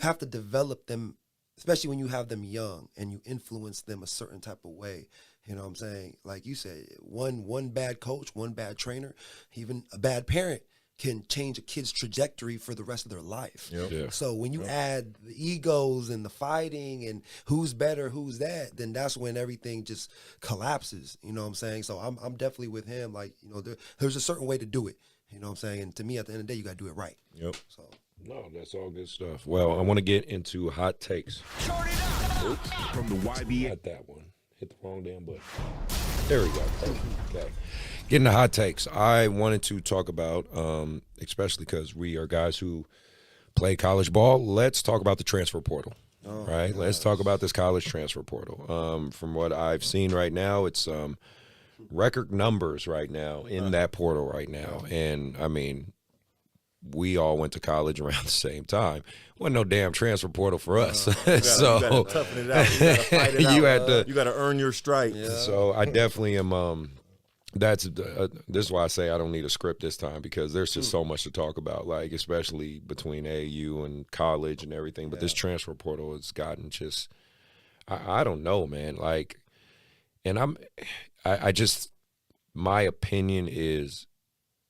have to develop them, especially when you have them young and you influence them a certain type of way. You know what I'm saying? Like you said, one bad coach, one bad trainer, even a bad parent can change a kid's trajectory for the rest of their life. Yep. Yeah. So when you add the egos and the fighting and who's better, who's that, then that's when everything just collapses. You know what I'm saying? So I'm definitely with him. Like, you know, there's a certain way to do it. You know what I'm saying? And to me, at the end of the day, you got to do it right. Yep. So No, that's all good stuff. Well, I want to get into hot takes. From the YBA. Not that one. Hit the wrong damn button. There we go. Okay. Getting to hot takes. I wanted to talk about, especially because we are guys who play college ball. Let's talk about the transfer portal. Right? Let's talk about this college transfer portal. From what I've seen right now, it's record numbers right now in that portal right now. And, I mean, we all went to college around the same time. Wasn't no damn transfer portal for us. You gotta toughen it out. You gotta fight it out. You gotta earn your stripes. Yeah. So I definitely am. This is why I say I don't need a script this time, because there's just so much to talk about, like especially between AAU and college and everything. But this transfer portal has gotten just, I don't know, man. Like, and I just, my opinion is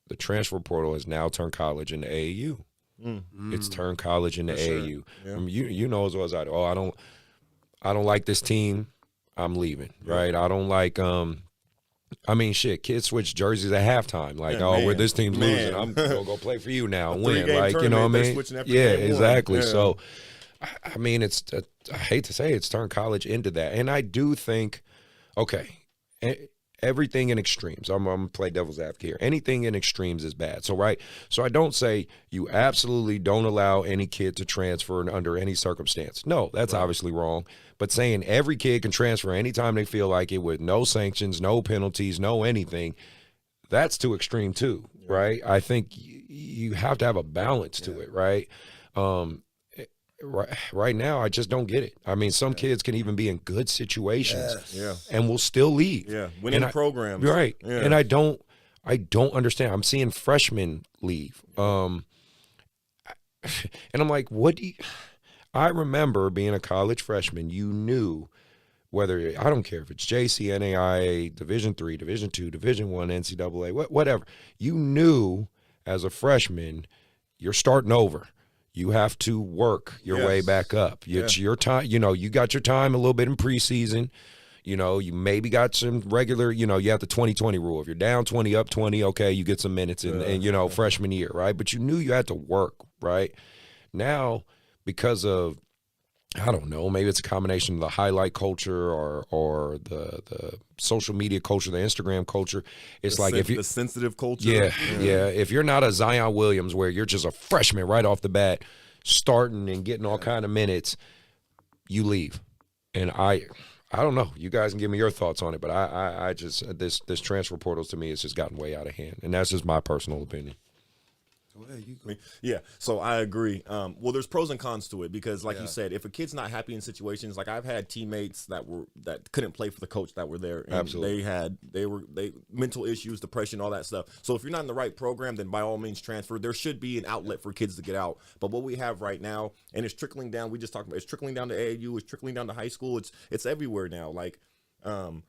the transfer portal has now turned college into AAU. It's turned college into AAU. Yeah. I mean, you know as well as I do. I don't like this team. I'm leaving. Right. I don't like. I mean, shit. Kids switch jerseys at halftime. Like, where this team's losing, I'm gonna go play for you now and win. Like, you know what I mean? Yeah, exactly. Yeah. So, I mean, it's. I hate to say it, it's turned college into that, and I do think, okay. Everything in extremes. I'm going to play devil's advocate here. Anything in extremes is bad. So, right. So I don't say you absolutely don't allow any kid to transfer under any circumstance. No, that's obviously wrong. But saying every kid can transfer anytime they feel like it with no sanctions, no penalties, no anything, that's too extreme too, right? I think you have to have a balance to it, right? Right now, I just don't get it. I mean, some kids can even be in good situations, and will still leave. Yeah, winning programs, right? Yeah. And I don't understand. I'm seeing freshmen leave, and I'm like, what do you? I remember being a college freshman. You knew whether I don't care if it's JC, NAIA, Division III, Division II, Division I, NCAA, whatever. You knew as a freshman, you're starting over. You have to work your way back up. It's your time. You know, you got your time a little bit in preseason. You know, you maybe got some regular, you know, you have the 20-20 rule. If you're down 20, up 20, okay, you get some minutes in you know, freshman year, right? But you knew you had to work, right? Now, because of, I don't know, maybe it's a combination of the highlight culture or the social media culture, the Instagram culture. It's like if you the sensitive culture. Yeah. If you're not a Zion Williams where you're just a freshman right off the bat, starting and getting all kind of minutes, you leave. And I don't know. You guys can give me your thoughts on it, but I just this transfer portals to me has just gotten way out of hand, and that's just my personal opinion. Yeah, so I agree. Well, there's pros and cons to it because, like you said, if a kid's not happy in situations, like I've had teammates that couldn't play for the coach that were there, and absolutely, they mental issues, depression, all that stuff. So if you're not in the right program, then by all means transfer. There should be an outlet for kids to get out. But what we have right now, and it's trickling down. We just talked about it's trickling down to AAU, it's trickling down to high school. It's everywhere now. Like, I'm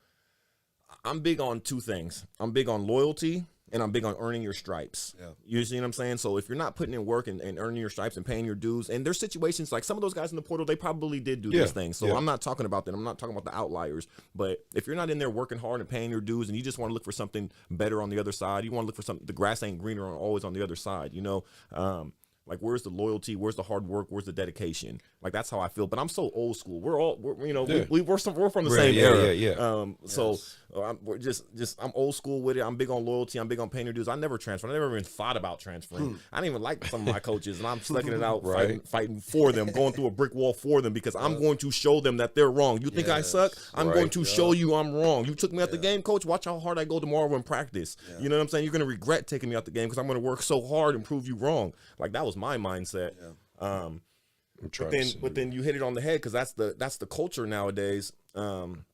big on two things. I'm big on loyalty. And I'm big on earning your stripes. Yeah. You see what I'm saying? So if you're not putting in work and earning your stripes and paying your dues, and there's situations like some of those guys in the portal, they probably did do these things. So I'm not talking about that. I'm not talking about the outliers. But if you're not in there working hard and paying your dues and you just want to look for something better on the other side, you want to look for something, the grass ain't greener always on the other side, you know? Like, where's the loyalty? Where's the hard work? Where's the dedication? Like, that's how I feel. But I'm so old school. We're from the same era. So I'm old school with it. I'm big on loyalty. I'm big on paying your dues. I never transferred. I never even thought about transferring. I didn't even like some of my coaches, and I'm slugging it out, fighting for them, going through a brick wall for them because I'm going to show them that they're wrong. You think I suck? I'm going to show you I'm wrong. You took me out the game, coach. Watch how hard I go tomorrow in practice. You know what I'm saying? You're going to regret taking me out the game because I'm going to work so hard and prove you wrong. Like, that was my mindset. But then you hit it on the head because that's the culture nowadays. And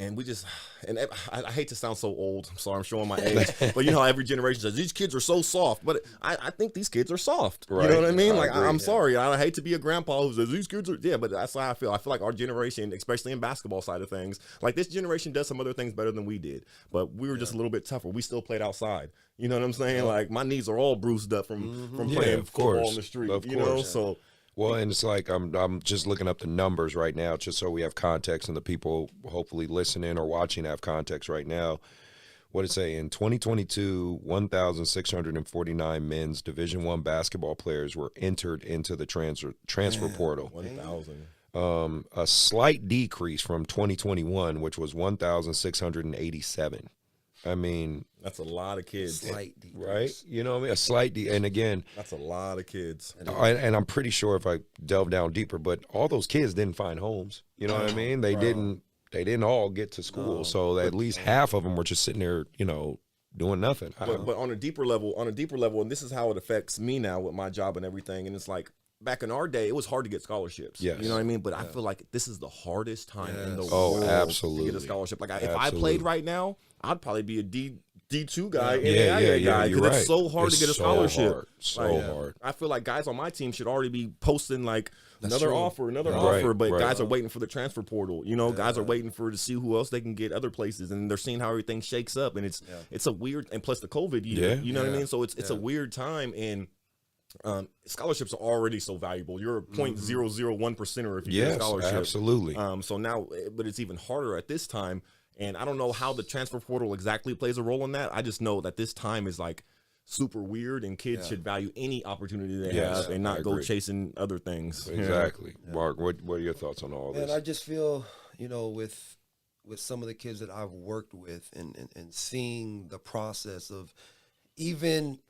And I hate to sound so old. I'm sorry, I'm showing my age. But you know how every generation says, these kids are so soft. But I think these kids are soft. Right. You know what I mean? I agree, I'm sorry. I hate to be a grandpa who says, these kids are, but that's how I feel. I feel like our generation, especially in basketball side of things, like this generation does some other things better than we did. But we were just a little bit tougher. We still played outside. You know what I'm saying? Like my knees are all bruised up from playing football on the street. Of you know, so. Well, and it's like I'm just looking up the numbers right now, just so we have context, and the people hopefully listening or watching have context right now. What did it say? In 2022, 1,649 men's Division I basketball players were entered into the transfer portal. 1,000. A slight decrease from 2021, which was 1,687. I mean, that's a lot of kids. Slight right? You know what I mean? A slight and again, that's a lot of kids. And I'm pretty sure if I delve down deeper, but all those kids didn't find homes. You know what I mean? They didn't all get to school. So at least half of them were just sitting there, you know, doing nothing. But on a deeper level, and this is how it affects me now with my job and everything. And it's like, back in our day, it was hard to get scholarships. Yes. You know what I mean? But I feel like this is the hardest time in the Oh, world absolutely. to get a scholarship. Like, if I Absolutely. played right now, I'd probably be a D2 guy, Yeah, NAIA guy, you're because right. it's so hard to get a scholarship. Hard. I feel like guys on my team should already be posting like another true. offer, Right, but right. guys are waiting for the transfer portal. You know, guys are waiting to see who else they can get other places, and they're seeing how everything shakes up, and it's a weird, and plus the COVID year, you know what I mean? So it's a weird time, and scholarships are already so valuable. You're a 0.001%er if you get a scholarship. Absolutely. So now, but it's even harder at this time. And I don't know how the transfer portal exactly plays a role in that. I just know that this time is like super weird, and kids should value any opportunity they have and not go chasing other things. Exactly. Mark, what are your thoughts on all this? And I just feel, you know, with some of the kids that I've worked with and seeing the process of even,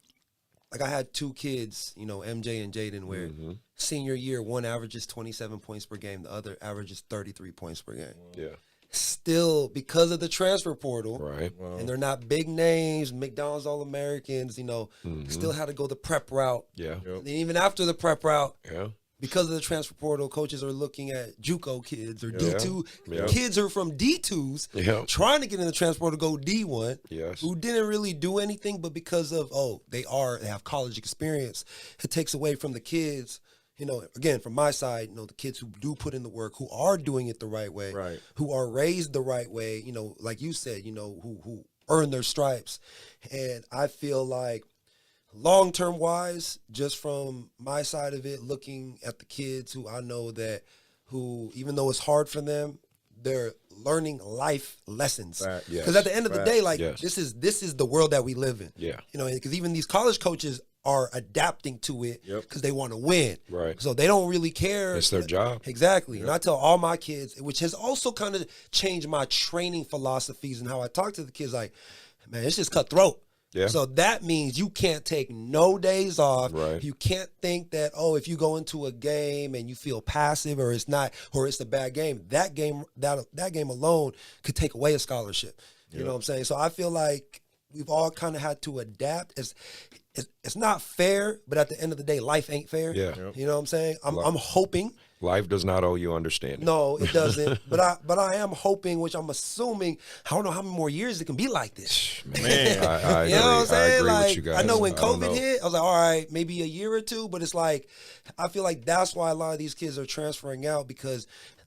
like I had two kids, you know, MJ and Jaden, where senior year, one averages 27 points per game, the other averages 33 points per game. Yeah. Still, because of the transfer portal, Right. and they're not big names, McDonald's All-Americans, you know, still had to go the prep route. Yeah. And even after the prep route, Yeah. because of the transfer portal, coaches are looking at JUCO kids or D2 Yeah. kids who are from D2s Yeah. trying to get in the transfer portal to go D1, Yes. who didn't really do anything, but because of they have college experience, it takes away from the kids. You know, again, from my side, you know, the kids who do put in the work, who are doing it the right way, Right. who are raised the right way, you know, like you said, you know, who earn their stripes. And I feel like long-term wise, just from my side of it, looking at the kids who I know that, who, even though it's hard for them, they're learning life lessons. Right. Yes. Because at the end of the day, like Yes. this is the world that we live in. Yeah. You know, because even these college coaches are adapting to it because they want to win. Right. So they don't really care. It's their job. Exactly. And I tell all my kids, which has also kind of changed my training philosophies and how I talk to the kids, like, man, it's just cutthroat. Yeah. So that means you can't take no days off. Right. You can't think that, if you go into a game and you feel passive or it's a bad game, that game alone could take away a scholarship. You know what I'm saying? So I feel like we've all kind of had to adapt. It's not fair, but at the end of the day, life ain't fair. Yeah. You know what I'm saying? I'm hoping. Life does not owe you understanding. No, it doesn't. but I am hoping, which I'm assuming, I don't know how many more years it can be like this. Man, I agree. You know what I'm saying? I agree like, with you guys. I know when don't COVID know. hit, I was like, all right, maybe a year or two, but it's like, I feel like that's why a lot of these kids are transferring out, because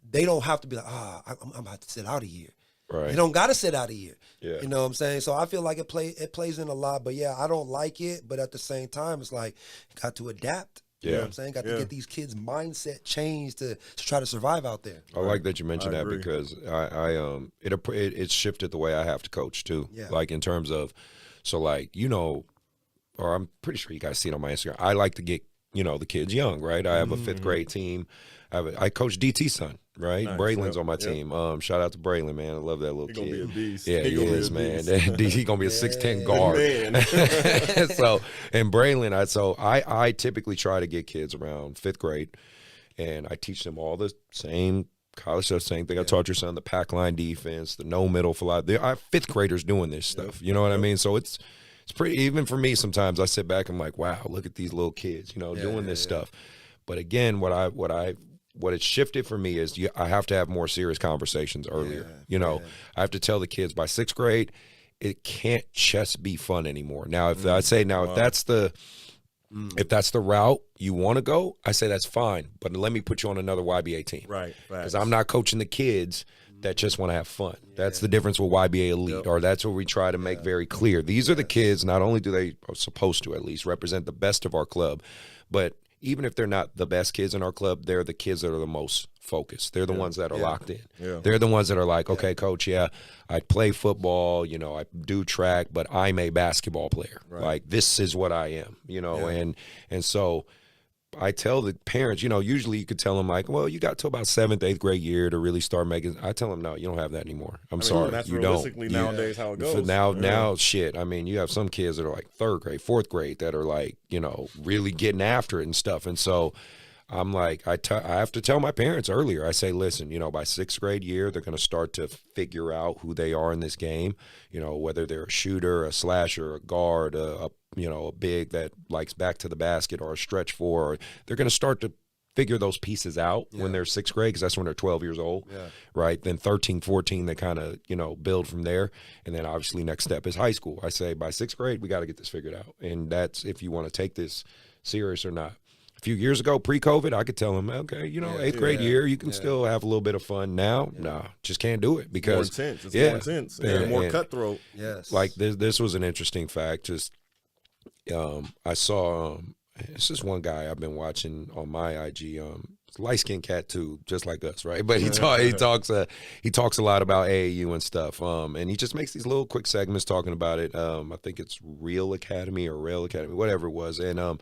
they don't have to be like, I'm about to sit out a year. Right. You don't got to sit out a year. Yeah. You know what I'm saying? So I feel like it plays in a lot, but yeah, I don't like it, but at the same time, it's like, you got to adapt. You know what I'm saying? Got to get these kids' mindset changed to try to survive out there. I like that you mentioned that agree. because it shifted the way I have to coach too. Yeah. Like in terms of, so like, you know, or I'm pretty sure you guys see it on my Instagram. I like to get, you know, the kids young, right? I have a fifth grade team. I coach DT's son, right? Nice. Braylon's Yep. on my Yep. team. Shout out to Braylon, man. I love that little He kid. gonna be a beast. Yeah, he gonna be is, a man. beast. He gonna be a 6'10" guard. Man. So, and Braylon, I typically try to get kids around fifth grade, and I teach them all the same college stuff, same thing I taught your son, the pack line defense, the no middle fly. Our fifth graders doing this stuff. You know what I mean? So it's pretty, even for me sometimes I sit back and I'm like, wow, look at these little kids, you know, doing this stuff. But again, what I what it's shifted for me is I have to have more serious conversations earlier. I have to tell the kids by 6th grade, it can't just be fun anymore. Now, if I say if that's the route you want to go, I say that's fine. But let me put you on another YBA team. Right. Because I'm not coaching the kids that just want to have fun. That's the difference with YBA Elite, or that's what we try to make very clear. These are the kids, not only do they, are supposed to at least, represent the best of our club, but even if they're not the best kids in our club, they're the kids that are the most focused. They're the ones that are locked in. Yeah. They're the ones that are like, okay, coach, I play football, I do track, but I'm a basketball player. Right. Like, this is what I am, and so I tell the parents, usually you could tell them like, well, you got to about 7th, 8th grade year to really start making. I tell them, no, you don't have that anymore. I'm sorry, that's you realistically don't. Nowadays how it goes. So now, shit. I mean, you have some kids that are like 3rd grade, 4th grade that are like, really getting after it and stuff. And so I'm like, I have to tell my parents earlier. I say, listen, by 6th grade year, they're going to start to figure out who they are in this game. Whether they're a shooter, a slasher, a guard, a big that likes back to the basket, or a stretch four. They're going to start to figure those pieces out when they're 6th grade, because that's when they're 12 years old, right? Then 13, 14, they kind of, build from there. And then obviously next step is high school. I say by 6th grade, we got to get this figured out. And that's if you want to take this serious or not. A few years ago, pre-COVID, I could tell them, okay, 8th grade year, you can still have a little bit of fun. Now, nah, just can't do it because more intense. It's more intense. And more cutthroat. Yes. Like this was an interesting fact. Just I saw this is one guy I've been watching on my IG. Light-skinned cat too, just like us, right? But he talks a lot about AAU and stuff. And he just makes these little quick segments talking about it. I think it's Real Academy or Rail Academy, whatever it was. And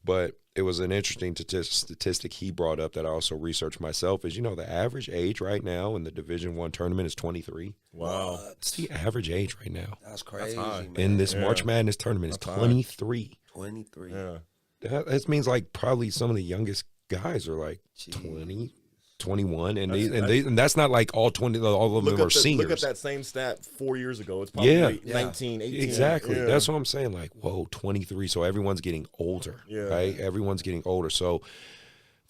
but it was an interesting statistic he brought up that I also researched myself is, the average age right now in the Division I tournament is 23. Wow. It's the average age right now. That's crazy, man. In this March Madness tournament is 23. 23. Yeah. That means like probably some of the youngest guys are like 20, 21, and that's not like all 20. All of them are seniors. Look at that same stat 4 years ago. It's probably 19, 18. Exactly. Yeah. That's what I'm saying. Like, whoa, 23. So everyone's getting older, right? Everyone's getting older. So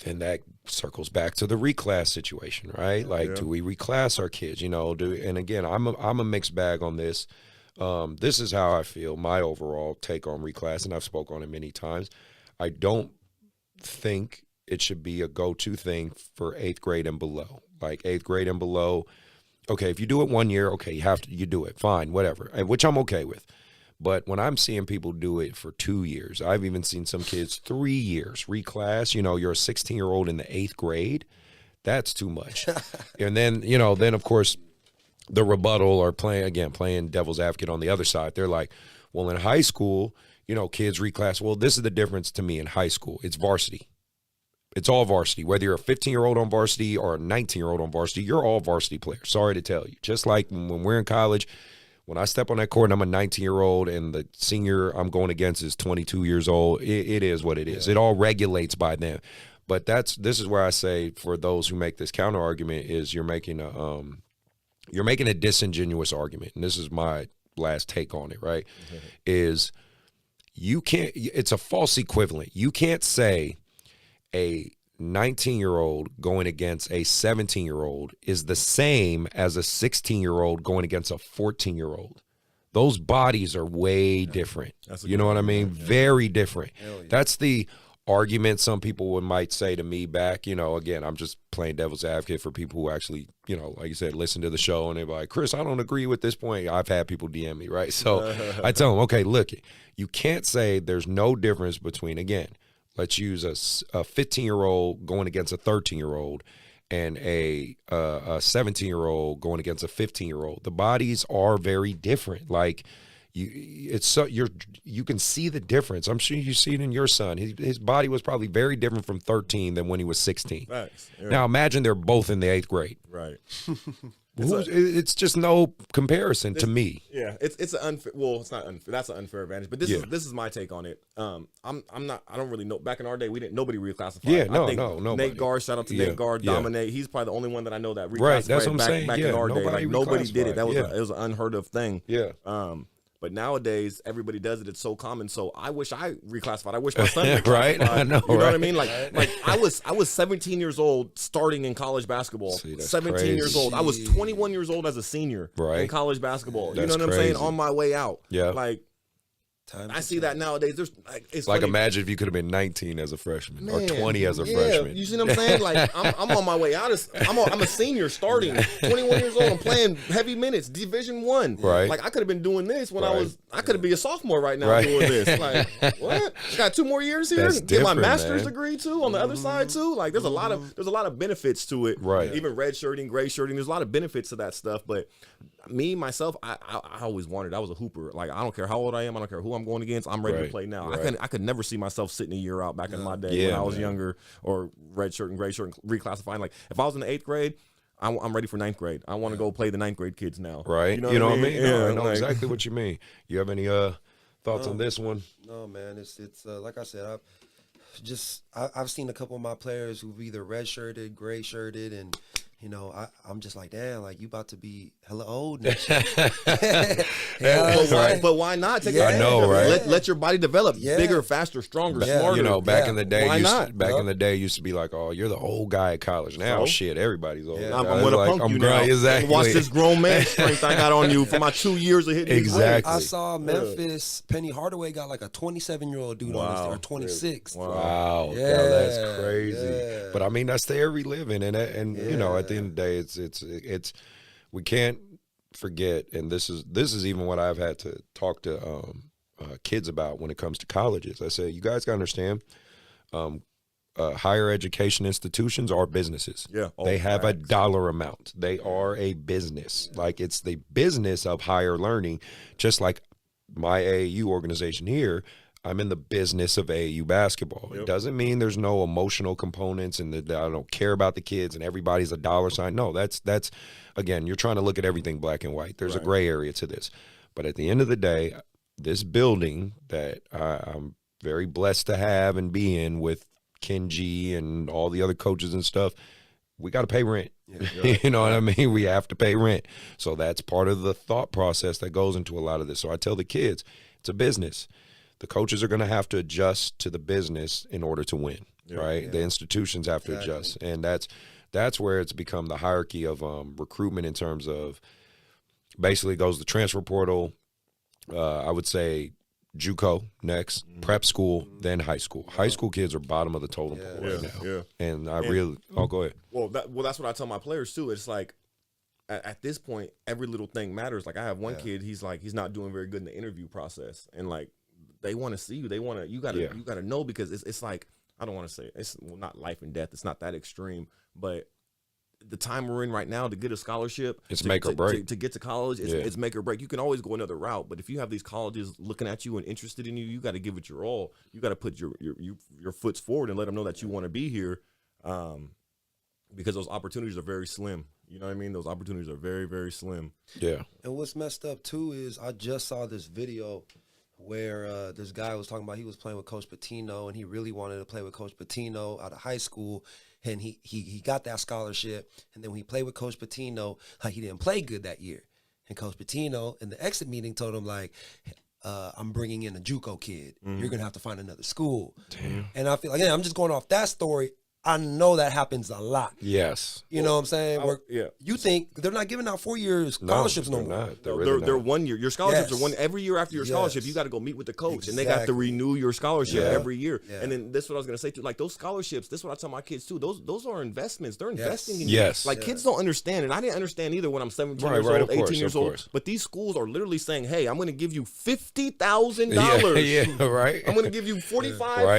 then that circles back to the reclass situation, right? Like, do we reclass our kids? And again, I'm a mixed bag on this. This is how I feel. My overall take on reclass, and I've spoke on it many times. I don't think it should be a go-to thing for 8th grade and below. Like 8th grade and below, okay, if you do it 1 year, okay, you do it, fine, whatever, which I'm okay with. But when I'm seeing people do it for 2 years, I've even seen some kids 3 years reclass. You're a 16-year-old in the 8th grade. That's too much. And then, then of course, the rebuttal or playing devil's advocate on the other side. They're like, well, in high school, kids reclass. Well, this is the difference to me in high school. It's varsity. It's all varsity. Whether you're a 15-year-old on varsity or a 19-year-old on varsity, you're all varsity players. Sorry to tell you. Just like when we're in college, when I step on that court and I'm a 19-year-old and the senior I'm going against is 22 years old, it is what it is. It all regulates by them. But this is where I say for those who make this counter argument is you're making a disingenuous argument. And this is my last take on it, right? Mm-hmm. Is it's a false equivalent. You can't say a 19-year-old going against a 17-year-old is the same as a 16-year-old going against a 14-year-old. Those bodies are way different. You know what I mean? Very different. That's the argument some people might say to me back. Again, I'm just playing devil's advocate for people who actually, like you said, listen to the show and they're like, Chris, I don't agree with this point. I've had people DM me, right? So I tell them, okay, look, you can't say there's no difference between, again, let's use a 15-year-old going against a 13-year-old and a 17-year-old going against a 15-year-old. The bodies are very different. Like you can see the difference. I'm sure you see it in your son. His body was probably very different from 13 than when he was 16. Nice. Yeah. Now imagine they're both in the 8th grade. Right. It's just no comparison to me. Yeah, it's an unfair. Well, it's not unfair. That's an unfair advantage. But this is my take on it. I'm not. I don't really know. Back in our day, nobody reclassified. Yeah, nobody. Nate Gard, shout out to Nate Gard, dominate. He's probably the only one that I know that reclassified. Right, that's what I'm saying. Back in our day, like nobody did it. That was it was an unheard of thing. Yeah. But nowadays, everybody does it. It's so common. So I wish I reclassified. I wish my son reclassified. Right? I know, You know what I right? mean? Like I was 17 years old starting in college basketball. See, that's 17 crazy. years old. I was 21 years old as a senior in Right. college basketball. You That's know what I'm saying? crazy. On my way out. Yeah. Like I see that nowadays. There's it's Like funny. imagine if you could have been 19 as a freshman or Man, 20 as a yeah, freshman. You see what I'm saying? Like I'm on my way out. I'm a senior starting, 21 years old. I'm playing heavy minutes, Division I. Right. Like I could have been doing this when Right. I could have been a sophomore right now Right. doing this. Like what? Got 2 more years here. That's Get my different, master's man. degree too on the other side too. Like there's a lot of benefits to it. Right. Even red shirting, gray shirting. There's a lot of benefits to that stuff. But me myself, I always wanted. I was a hooper. Like I don't care how old I am. I don't care who I'm going against. I'm ready Right. to play now. Right. I could never see myself sitting a year out back in my day Yeah, when I was man. younger, or red shirt and gray shirt and reclassifying. Like if I was in the 8th grade, I'm ready for 9th grade. I want to go play the 9th grade kids now. Right? You know what I mean? No, I Yeah, know like- exactly what you mean. You have any thoughts on this one? No, man, it's like I said, I've seen a couple of my players who've either red shirted, gray shirted, and you know, I'm just like, damn, like you about to be hella old next year. But why not? Take Yeah. advantage I know, of it. right? Let your body develop. Yeah. Bigger, faster, stronger, Yeah. smarter. You know, back Yeah. in the day, Why not? in the day, it used to be like, oh, you're the old guy at college. Now, So? shit, everybody's old. Yeah. Now I'm it's gonna like, punk I'm you grown. now. Exactly. Watch this grown man strength I got on you for my 2 years of hitting these Exactly. I saw Memphis, Penny Hardaway got like a 27-year-old dude on this Wow. thing, or 26. Wow, Yeah, yo, that's crazy. yeah. But I mean, that's the air we live in, and you know, at the end of the day, it's we can't forget, and this is even what I've had to talk to kids about when it comes to colleges. I say, you guys got to understand, higher education institutions are businesses. Yeah. Oh, they have a facts. dollar amount. They are a business. Like it's the business of higher learning, just like my AAU organization here. I'm in the business of AAU basketball. It doesn't mean there's no emotional components and that I don't care about the kids and everybody's a dollar sign. No, that's again, you're trying to look at everything black and white. There's a gray area to this. But at the end of the day, this building that I'm very blessed to have and be in with Kenji and all the other coaches and stuff, we got to pay rent. You know what I mean? We have to pay rent. So that's part of the thought process that goes into a lot of this. So I tell the kids, it's a business. The coaches are going to have to adjust to the business in order to win, right? The institutions have to adjust. And that's where it's become the hierarchy of recruitment in terms of basically goes the transfer portal, I would say JUCO next, prep school, then high school. High school kids are bottom of the totem pole right now. Yeah. And go ahead. Well, that's what I tell my players too. It's like at this point, every little thing matters. Like I have one kid, he's not doing very good in the interview process, and like they want to see you. They want to. You gotta know, because it's like, I don't want to say it's not life and death. It's not that extreme, but the time we're in right now to get a scholarship, It's make or break. to get to college. It's make or break. You can always go another route, but if you have these colleges looking at you and interested in you, you got to give it your all. You got to put your foots forward and let them know that you want to be here, because those opportunities are very slim. You know what I mean? Those opportunities are very, very slim. Yeah. And what's messed up too is I just saw this video where this guy was talking about he was playing with Coach Pitino and he really wanted to play with Coach Pitino out of high school, and he got that scholarship, and then when he played with Coach Pitino, like he didn't play good that year, and Coach Pitino in the exit meeting told him like, I'm bringing in a JUCO kid. You're gonna have to find another school. Damn. And I feel like, again, I'm just going off that story. I know that happens a lot. Yes. You know what I'm saying? Where yeah. You think they're not giving out 4-year scholarships no they're more. not. They're No, really they're not. 1 year. Your scholarships Yes. are one every year after your scholarship. Yes. You got to go meet with the coach, and they got to Exactly. renew your scholarship Yeah. every year. Yeah. And then this is what I was gonna say too. Like those scholarships, this is what I tell my kids too. Those are investments. They're investing in you. Yes. Like kids don't understand, and I didn't understand either when I'm 17 Right, years right, old, of course, 18 years of old. course. But these schools are literally saying, "Hey, I'm going to give you $50,000. Yeah, right. I'm going to give you Right.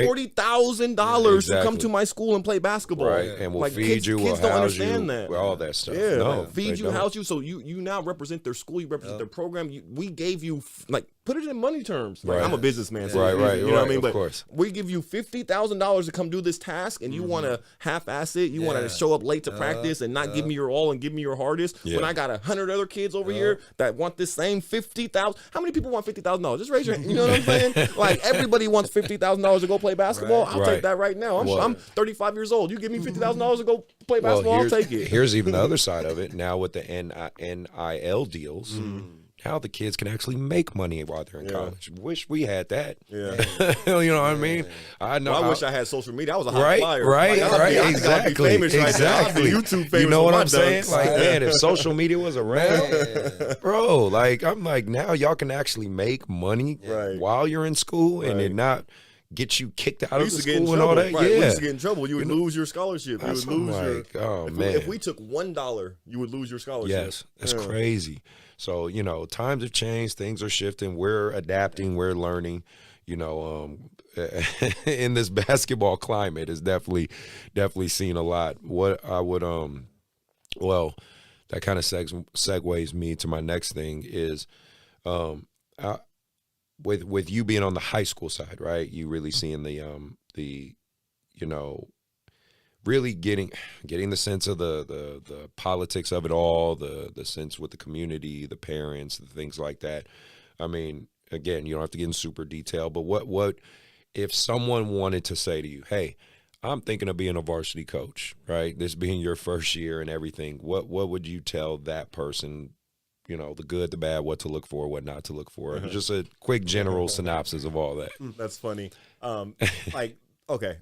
$40,000 to come Exactly. to my school and play basketball." Right, and we'll Like, feed you, we'll kids don't house understand you, that. all that stuff. Yeah, No, feed they you, don't. house you. So you now represent their school. You represent their program. We gave you, like, put it in money terms. Like, Right. I'm a businessman, so Right, it's right, easy, you know what I right, mean? of But course. we give you $50,000 to come do this task, and you want to half-ass it. You want to Yeah. show up late to practice and not give me your all and give me your hardest. Yeah. When I got 100 other kids over here that want this same $50,000. How many people want $50,000? Just raise your hand. You know what I'm saying? Like, everybody wants $50,000 to go play basketball. I'll Right. take that right now. Well- I'm 35 years old. You give me $50,000 to go play basketball, I'll take it. Here's even the other side of it. Now with the NIL deals, now the kids can actually make money while they're in college. Wish we had that. Yeah. You know what I mean? I know. Well, I wish I had social media. I was a hot Right, flyer. right, Like, right. I'd be Exactly. famous right now. I'd be Exactly. YouTube famous. You know with what my I'm saying? dunks. Like, man, if social media was around, bro, like, I'm like, now y'all can actually make money Right. while you're in school and Right. it not get you kicked out We of used the to get in school and all trouble. that. Right. Yeah. We used to get in trouble. You would lose your scholarship. You That's would lose your. like, oh, if man. if we took $1, you would lose your scholarship. Yes, that's Yeah. crazy. So, you know, times have changed, things are shifting, we're adapting, we're learning, you know, in this basketball climate is definitely seen a lot. What I would, well, that kind of segues me to my next thing is, with you being on the high school side, right? You really seeing the, you know, really getting the sense of the politics of it all, the sense with the community, the parents, the things like that. I mean, again, you don't have to get in super detail, but what if someone wanted to say to you, hey, I'm thinking of being a varsity coach, right? This being your first year and everything, what would you tell that person, you know, the good, the bad, what to look for, what not to look for? Just a quick general synopsis of all that. That's funny. Like, okay,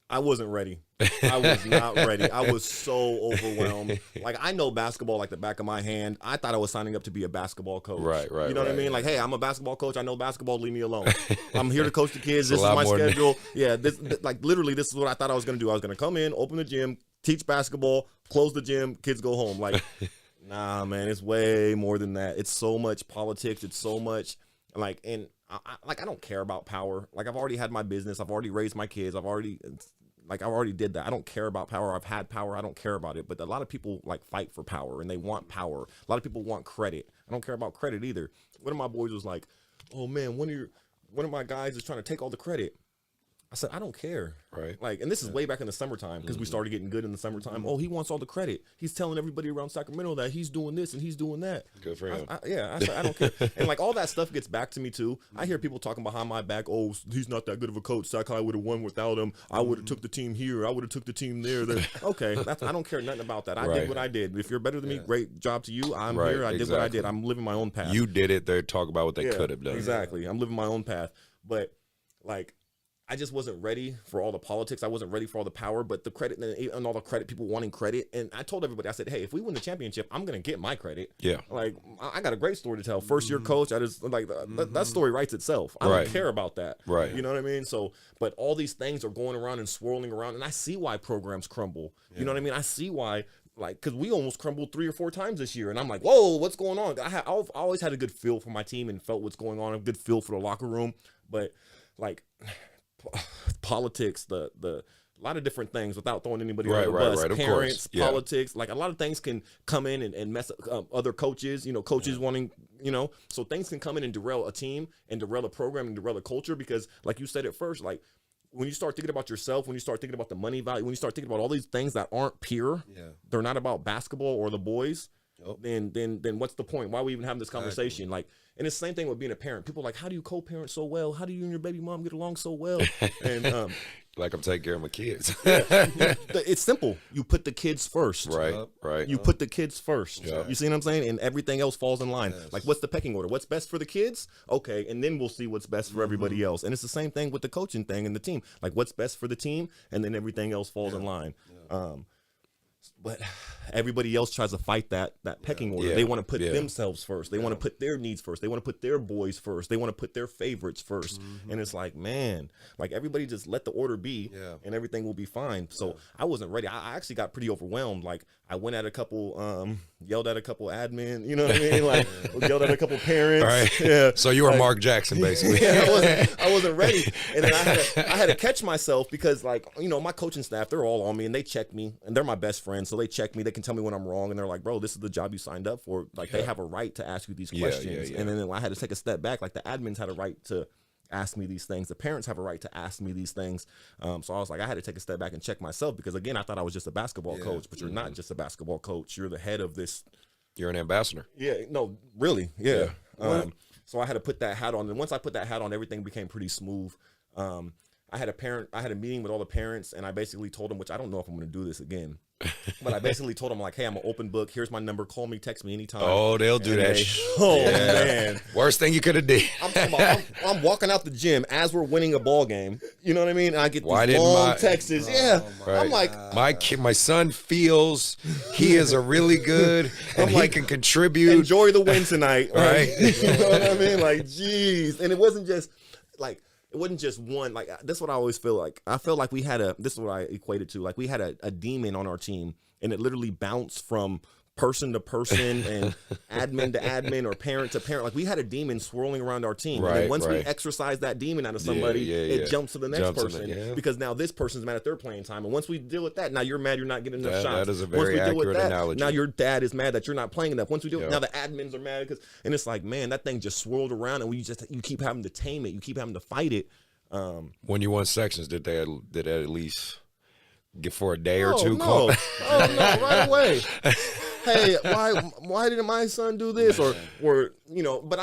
I wasn't ready. I was not ready. I was so overwhelmed. Like, I know basketball like the back of my hand. I thought I was signing up to be a basketball coach. Right. You know what I right. mean? Like, hey, I'm a basketball coach. I know basketball. Leave me alone. I'm here to coach the kids. This It's is a lot my more than schedule. Yeah, like literally, this is what I thought I was going to do. I was going to come in, open the gym, teach basketball, close the gym, kids go home. Like, nah, man, it's way more than that. It's so much politics. It's so much like, and I don't care about power. Like, I've already had my business. I've already raised my kids. I already did that. I don't care about power. I've had power. I don't care about it. But a lot of people like fight for power and they want power. A lot of people want credit. I don't care about credit either. One of my boys was like, oh man, one of my guys is trying to take all the credit. I said, I don't care. Right. Like, and this is way back in the summertime because we started getting good in the summertime. Oh, he wants all the credit. He's telling everybody around Sacramento that he's doing this and he's doing that. Good for him. I said, I don't care. And like all that stuff gets back to me too. I hear people talking behind my back, oh, he's not that good of a coach. Sac High would have won without him. I would have took the team here. I would have took the team there. Okay, I don't care nothing about that. I Right. did what I did. If you're better than me, great job to you. I'm Right, here. I did what I exactly. did. I'm living my own path. You did it. They're talking about what they Yeah, could have done. Exactly. I'm living my own path. But like, I just wasn't ready for all the politics. I wasn't ready for all the power, but the credit and all the credit, people wanting credit. And I told everybody, I said, hey, if we win the championship, I'm going to get my credit. Yeah. Like, I got a great story to tell. First year coach, I just like that story writes itself. I Right. don't care about that. Right. You know what I mean? So, but all these things are going around and swirling around. And I see why programs crumble. You know what I mean? I see why. Like, because we almost crumbled 3 or 4 times this year. And I'm like, whoa, what's going on? I've always had a good feel for my team and felt what's going on, a good feel for the locker room. But, like, politics, a lot of different things without throwing anybody under the bus. Right, of Parents, course. Yeah. politics, like a lot of things can come in and mess up other coaches, you know, coaches wanting, you know, so things can come in and derail a team and derail a program and derail a culture because like you said at first, like when you start thinking about yourself, when you start thinking about the money value, when you start thinking about all these things that aren't pure, they're not about basketball or the boys, then what's the point? Why are we even having this conversation? Like, and it's the same thing with being a parent. People are like, how do you co-parent so well? How do you and your baby mom get along so well? And Like I'm taking care of my kids. it's simple. You put the kids first. Right. You put the kids first. Yeah. You see what I'm saying? And everything else falls in line. Like, what's the pecking order? What's best for the kids? Okay, and then we'll see what's best for everybody else. And it's the same thing with the coaching thing and the team. Like, what's best for the team? And then everything else falls in line. But everybody else tries to fight that pecking order. Yeah. They want to put Yeah. themselves first. They want to put their needs first. They want to put their boys first. They want to put their favorites first. And it's like, man, like everybody just let the order be and everything will be fine. So I wasn't ready. I actually got pretty overwhelmed. Like I went at a couple, yelled at a couple admin, you know what I mean? Like yelled at a couple parents. Right. Yeah. So you were Mark Jackson, basically. Yeah, I wasn't ready. And then I had to catch myself because, like, you know, my coaching staff, they're all on me and they check me and they're my best friends. So they check me. They can tell me when I'm wrong. And they're like, bro, this is the job you signed up for. Like, they have a right to ask you these questions. And then I had to take a step back. Like, the admins had a right to ask me these things. The parents have a right to ask me these things. So I was like, I had to take a step back and check myself because, again, I thought I was just a basketball coach. But you're not just a basketball coach. You're the head of this. You're an ambassador. Yeah, no, really, yeah. So I had to put that hat on, and once I put that hat on, everything became pretty smooth. I had a meeting with all the parents, and I basically told them, which I don't know if I'm going to do this again. But I basically told them, like, hey, I'm an open book. Here's my number. Call me, text me anytime. Oh, they'll do And that. Oh, man. Worst thing you could have did. I'm talking about, I'm walking out the gym as we're winning a ball game. You know what I mean? And I get Why these didn't long my- texts. Yeah. Right. I'm like, my son feels he is a really good, and he can contribute. enjoy the win tonight. Right. You know what I mean? Like, geez. And it wasn't just one. Like, this is what I always feel like. I feel like this is what I equated to. Like, we had a demon on our team, and it literally bounced from person to person and admin to admin or parent to parent. Like, we had a demon swirling around our team. And then Right, once we right. exercise that demon out of somebody, it jumps to the next Jumps to person the- yeah. because now this person's mad at their playing time. And once we deal with that, now you're mad you're not getting enough shots. That is a Once very we deal with accurate that, analogy. now your dad is mad that you're not playing enough. Once we do it, Yeah. now the admins are mad and it's like, man, that thing just swirled around and you keep having to tame it. You keep having to fight it. When you won sections, did they at least get for a day or two? No, right away. Hey, why didn't my son do this? Or but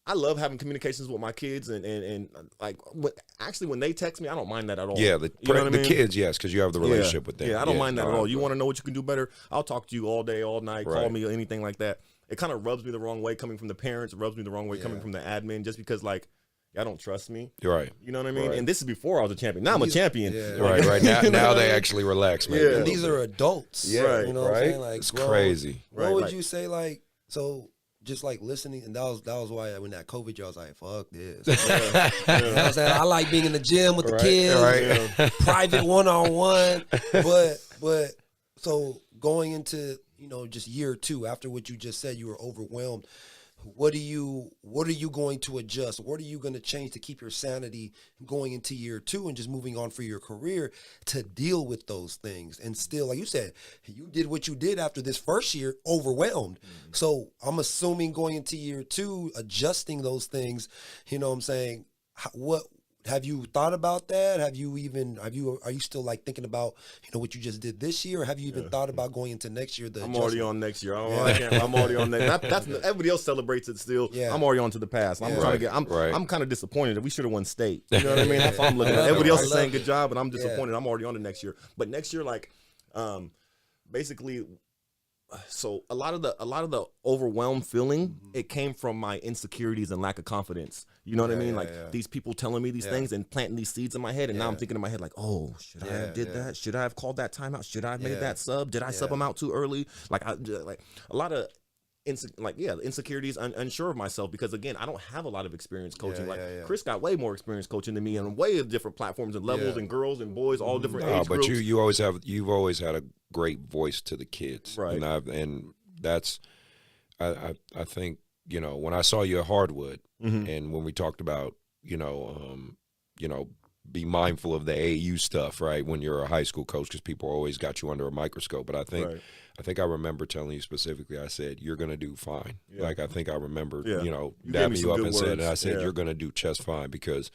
I love having communications with my kids and like when they text me, I don't mind that at all. Yeah, You know what I mean? kids, yes, because you have the relationship with them. Yeah, I don't mind that at all. You right. want to know what you can do better? I'll talk to you all day, all night. Call Right. me or anything like that. It kind of rubs me the wrong way coming from the parents. It rubs me the wrong way coming from the admin, just because like y'all don't trust me. You're right. You know what I mean? Right. And this is before I was a champion. Now I'm a champion. Yeah. Right. Now they actually relax, man. Yeah. And these are adults. Yeah, Right, You know what I'm right? saying? Like, It's grown- crazy. What Right, would like- you say, like, so just like listening, and that was why when that COVID year, I was like, fuck this. You know what I'm saying? I like being in the gym with the kids, right. private one-on-one. But so going into, just year two, after what you just said, you were overwhelmed. What are you going to adjust? What are you going to change to keep your sanity going into year two and just moving on for your career to deal with those things? And still, like you said, you did what you did after this first year, overwhelmed. So I'm assuming going into year two, adjusting those things, you know what I'm saying? What have you thought about that? Are you still like thinking about, what you just did this year? Or have you even thought about going into next year? I'm already on next year. I'm already on next. That's everybody else celebrates it still. Yeah. I'm already on to the past. I'm trying to get. I'm kind of disappointed that we should have won state. You know what I mean? That's how I'm looking at it. Everybody else is saying good job, and I'm disappointed. I'm already on to next year. But next year, like, basically. So a lot of the overwhelmed feeling, it came from my insecurities and lack of confidence. You know what I mean? Like these people telling me these things and planting these seeds in my head, and now I'm thinking in my head like, oh, should I have did that? Should I have called that timeout? Should I have made that sub? Did I sub him out too early? Like a lot of insecurities, unsure of myself, because again, I don't have a lot of experience coaching. Chris got way more experience coaching than me on way of different platforms and levels and girls and boys, all different age But groups. you've always had a great voice to the kids, Right. And that's I think when I saw you at Hardwood and when we talked about be mindful of the AAU stuff, right? When you're a high school coach, because people always got you under a microscope. But I think I remember telling you specifically, I said, you're going to do fine. Yeah. Like, I think I remember, You gave me dapping some you up good and said, words. and I said, Yeah. you're going to do just fine because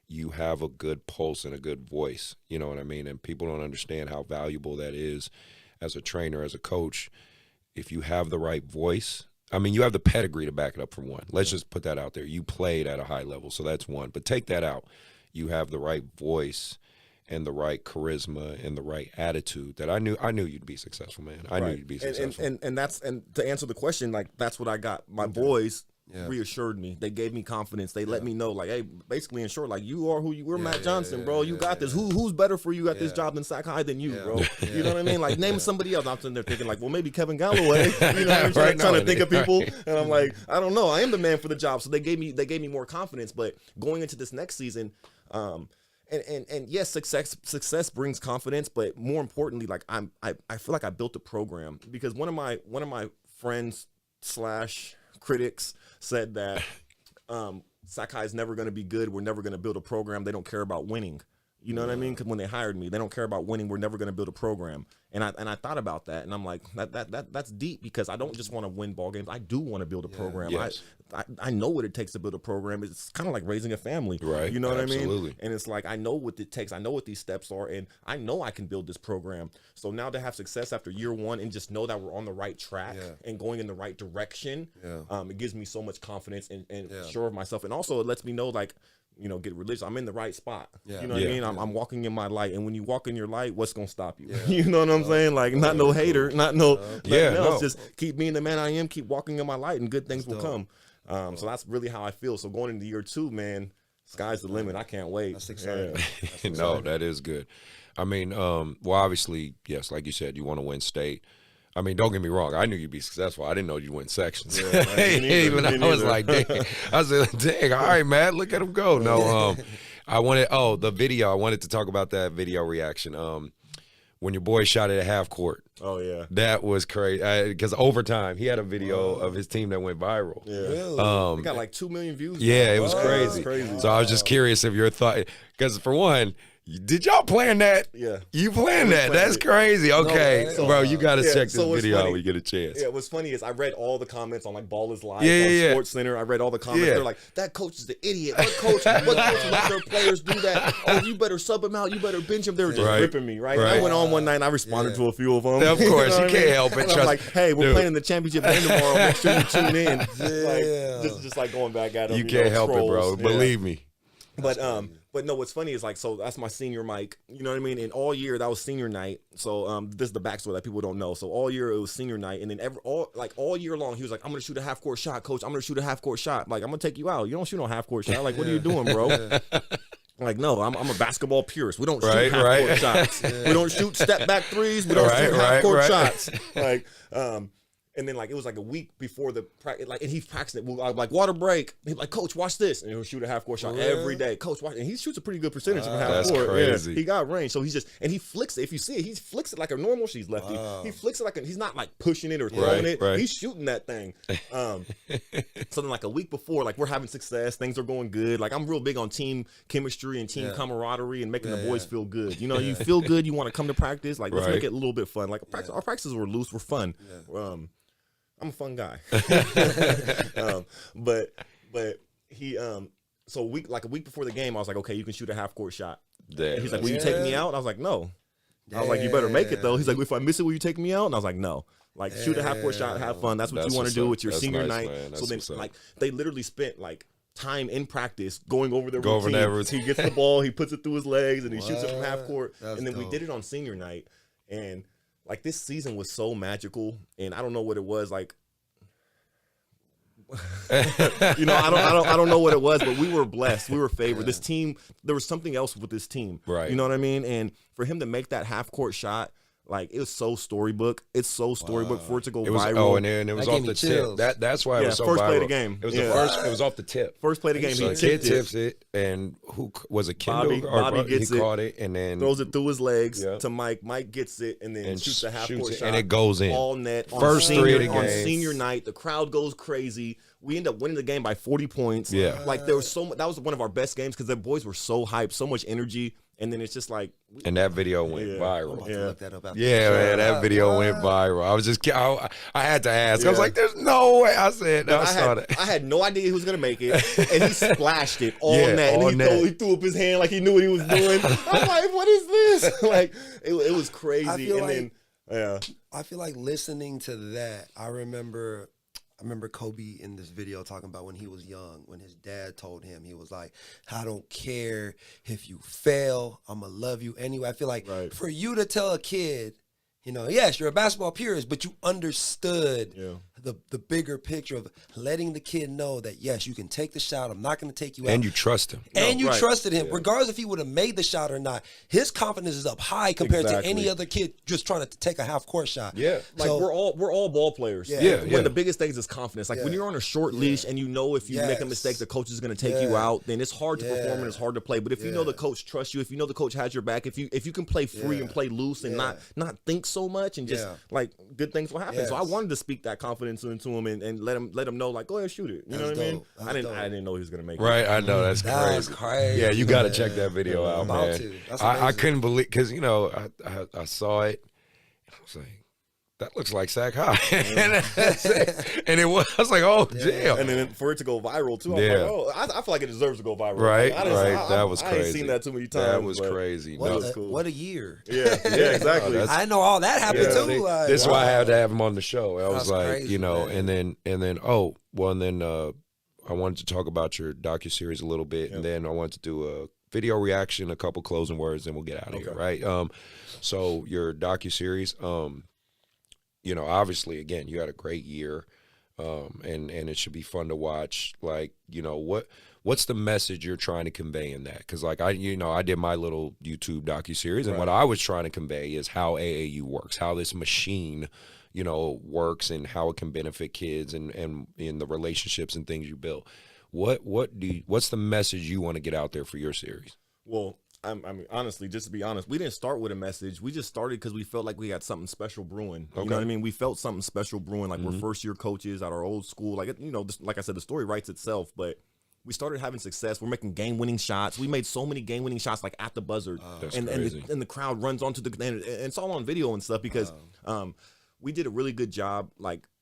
you have a good pulse and a good voice. You know what I mean? And people don't understand how valuable that is as a trainer, as a coach. If you have the right voice, I mean, you have the pedigree to back it up for one. Let's just put that out there. You played at a high level, so that's one. But take that out. You have the right voice and the right charisma and the right attitude that I knew you'd be successful, man. I knew you'd be successful. And to answer the question, like, that's what I got. My boys reassured me. They gave me confidence. They let me know, like, hey, basically in short, like, you are who you were, Matt Johnson, bro. You got this. Who's better for you at this job than Sac High than you, bro? You know what I mean? Like, name somebody else. I'm sitting there thinking, like, well, maybe Kevin Galloway. You know what I'm trying to think of people. And I'm like, I don't know. I am the man for the job. So they gave me more confidence. But going into this next season, and yes, success brings confidence, but more importantly, like I feel like I built a program, because one of my friends / critics said that Sac High is never going to be good. We're never going to build a program. They don't care about winning. You know what I mean? Because when they hired me, they don't care about winning. We're never going to build a program. And I thought about that, and I'm like, that's deep, because I don't just want to win ball games. I do want to build a program. Yes. I know what it takes to build a program. It's kind of like raising a family, Right. You know what I Absolutely. mean? And it's like, I know what it takes. I know what these steps are, and I know I can build this program. So now to have success after year one and just know that we're on the right track and going in the right direction, it gives me so much confidence and sure of myself. And also it lets me know, like, get religious. I'm in the right spot. Yeah. You know what I Yeah. mean? I'm walking in my light. And when you walk in your light, what's going to stop you? You know what I'm saying? Like, not no hater, not no nothing else. Just keep being the man I am, keep walking in my light, and good things will come. So that's really how I feel. So going into year 2, man, sky's the limit. I can't wait. That's exciting. Yeah. No, that is good. I mean, well, obviously, yes, like you said, you want to win state. I mean, don't get me wrong. I knew you'd be successful. I didn't know you'd win sections. Even I was like, dang. I said, dang, all right, man, look at him go. No, the video. I wanted to talk about that video reaction. When your boy shot it at half court. Oh, yeah. That was crazy. Because overtime, he had a video of his team that went viral. Yeah. Really? It got like 2 million views. Yeah, it was crazy. So I was just curious if your thought, because for one, did y'all plan that? Yeah. You planned that? planned That's it. crazy. Okay, No, bro, you got to check this so what's video out funny- when you get a chance. Yeah, what's funny is I read all the comments on like Ball is Live, Yeah, on yeah. Sports Center. I read all the comments. Yeah. They're like, that coach is an idiot. What coach let their players do that? Oh, you better sub him out. You better bench him. They were just Right. ripping me, right? And Right. I went on one night and I responded to a few of them. Of course, you what I can't mean? help it. And I'm Trust- like, hey, we're Dude. playing in the championship game tomorrow. Make sure you tune in. Yeah. Like, just like going back at them. You can't help it, bro. trolls. Yeah. Believe me. But no, what's funny is like, so that's my senior mic, you know what I mean? And all year that was senior night. So this is the backstory that people don't know. So all year it was senior night, and then all year long he was like, I'm gonna shoot a half court shot, coach. I'm gonna shoot a half court shot. Like, I'm gonna take you out. You don't shoot no half court shot. Like, what are you doing, bro? Like, no, I'm a basketball purist. We don't shoot Right, half right. court shots. We don't shoot step back threes. We don't Right, shoot half court right. shots. Like, and then like it was like a week before the practice, like, and he's practicing it. I'm like, water break. He's like, coach, watch this, and he'll shoot a half court shot every day. Coach, watch, and he shoots a pretty good percentage from half That's court. crazy. Yeah, he got range, so he's just, and he flicks it. If you see it, he flicks it like a normal. She's lefty. He flicks it like he's not like pushing it or throwing it. right. He's shooting that thing. So then like a week before, like we're having success, things are going good. Like I'm real big on team chemistry and team camaraderie and making the boys feel good. You know, you feel good. You want to come to practice. Like let's Right. make it a little bit fun. Like our practices were loose, were fun. I'm a fun guy. But he so a week before the game, I was like, okay, you can shoot a half court shot. Damn, And he's like, will you take me out? I was like, no. I was like, you better make it though. He's like, if I miss it, will you take me out? And I was like, no. Like shoot a half court shot, have fun. That's what That's you want to what's do up. with your That's senior nice, night. man. So That's then what's up. like they literally spent like time in practice going over their Go over routine. that routine. He gets the ball, he puts it through his legs, and he shoots it from half court. That's and then we dope. did it on senior night. And like this season was so magical, and I don't know what it was like. You know, I don't know what it was, but we were blessed. We were favored. This team, there was something else with this team. Right. You know what I mean? And for him to make that half court shot, like it was so storybook. It's so storybook for it to go It was viral. and then it was That off gave the me tip. chills. That's why it Yeah, was so first viral. play of the game. It was Yeah. the first. It was off the tip. First play of the game, So he the kid tipped it, tips it, and who was it? Kendall Bobby gets he it, caught it, and then throws it through his legs Yeah. to Mike. Mike gets it and then And shoots a half shoots court it, shot, and it goes in. all net. First three of the on game. senior night, the crowd goes crazy. We end up winning the game by 40 points. Yeah. Like there was so much. That was one of our best games because the boys were so hyped, so much energy, and then it's just like, and that video went Yeah. I'm viral. about to look that up after Yeah, the show. man, that video went viral. I was just, I had to ask. I was Yeah. like, "There's no way." I said, I saw that. I had no idea he was gonna make it, and he splashed it all Yeah, net. And all he, net. he threw up his hand like he knew what he was doing. I'm like, what is this? Like, it was crazy. I feel And like- then, I feel like listening to that, I remember Kobe in this video talking about when he was young, when his dad told him, he was like, I don't care if you fail, I'm going to love you anyway. I feel like Right. for you to tell a kid, you know, yes, you're a basketball purist, but you understood the bigger picture of letting the kid know that, yes, you can take the shot. I'm not going to take you out. And you trust him. And you right. trusted him, regardless if he would have made the shot or not. His confidence is up high compared to any Exactly. other kid just trying to take a half court shot. Yeah. like So- we're all ball players. Yeah, When yeah. the biggest thing is confidence. Like when Yeah. you're on a short leash and you know if you make a Yes. mistake, the coach is going to take you Yeah. out. Then it's hard to perform and it's hard to play. But if you know Yeah. the coach trusts you, if you know the coach has your back, if you can play free and play loose and not think so much and just Yeah. like good things will happen. So I Yes. wanted to speak that confidence into him and let him know like go ahead shoot it. You know That's what I mean? dope. That's I dope. didn't know he was going to make it. Right, I know that's That's crazy. crazy, Yeah, you got to man. check that video out, About man. to. That's I amazing. couldn't believe because you know I saw it. I was like, that looks like Sac High, and it was. I was like, oh damn. And then for it to go viral too, I'm Yeah. like, oh, I feel like it deserves to go viral. Right, Like, I didn't- right. That was I ain't crazy. seen that too many times. That was but- crazy. What, No, was cool. what a year. Yeah, exactly. that's- I didn't know all that happened Yeah, too. Like, this is why I wow. had to have him on the show. I was That's like, crazy, you know, man. and then oh well, and then I wanted to talk about your docuseries a little bit, and then I wanted to do a video reaction, a couple closing words, and we'll get out of here, right? So your docuseries, you know, obviously, again, you had a great year, and it should be fun to watch. Like, you know, what's the message you're trying to convey in that? Because, like, I did my little YouTube docuseries, and what I was trying to convey is how AAU works, how this machine, you know, works, and how it can benefit kids, and in the relationships and things you build. What's the message you want to get out there for your series? Well, I mean, honestly, just to be honest, we didn't start with a message. We just started because we felt like we had something special brewing. You know what I mean? We felt something special brewing. Like, we're first-year coaches at our old school. Like, you know, like I said, the story writes itself, but we started having success. We're making game-winning shots. We made so many game-winning shots, like, at the buzzer. And the crowd runs onto the – and it's all on video and stuff because we did a really good job, like –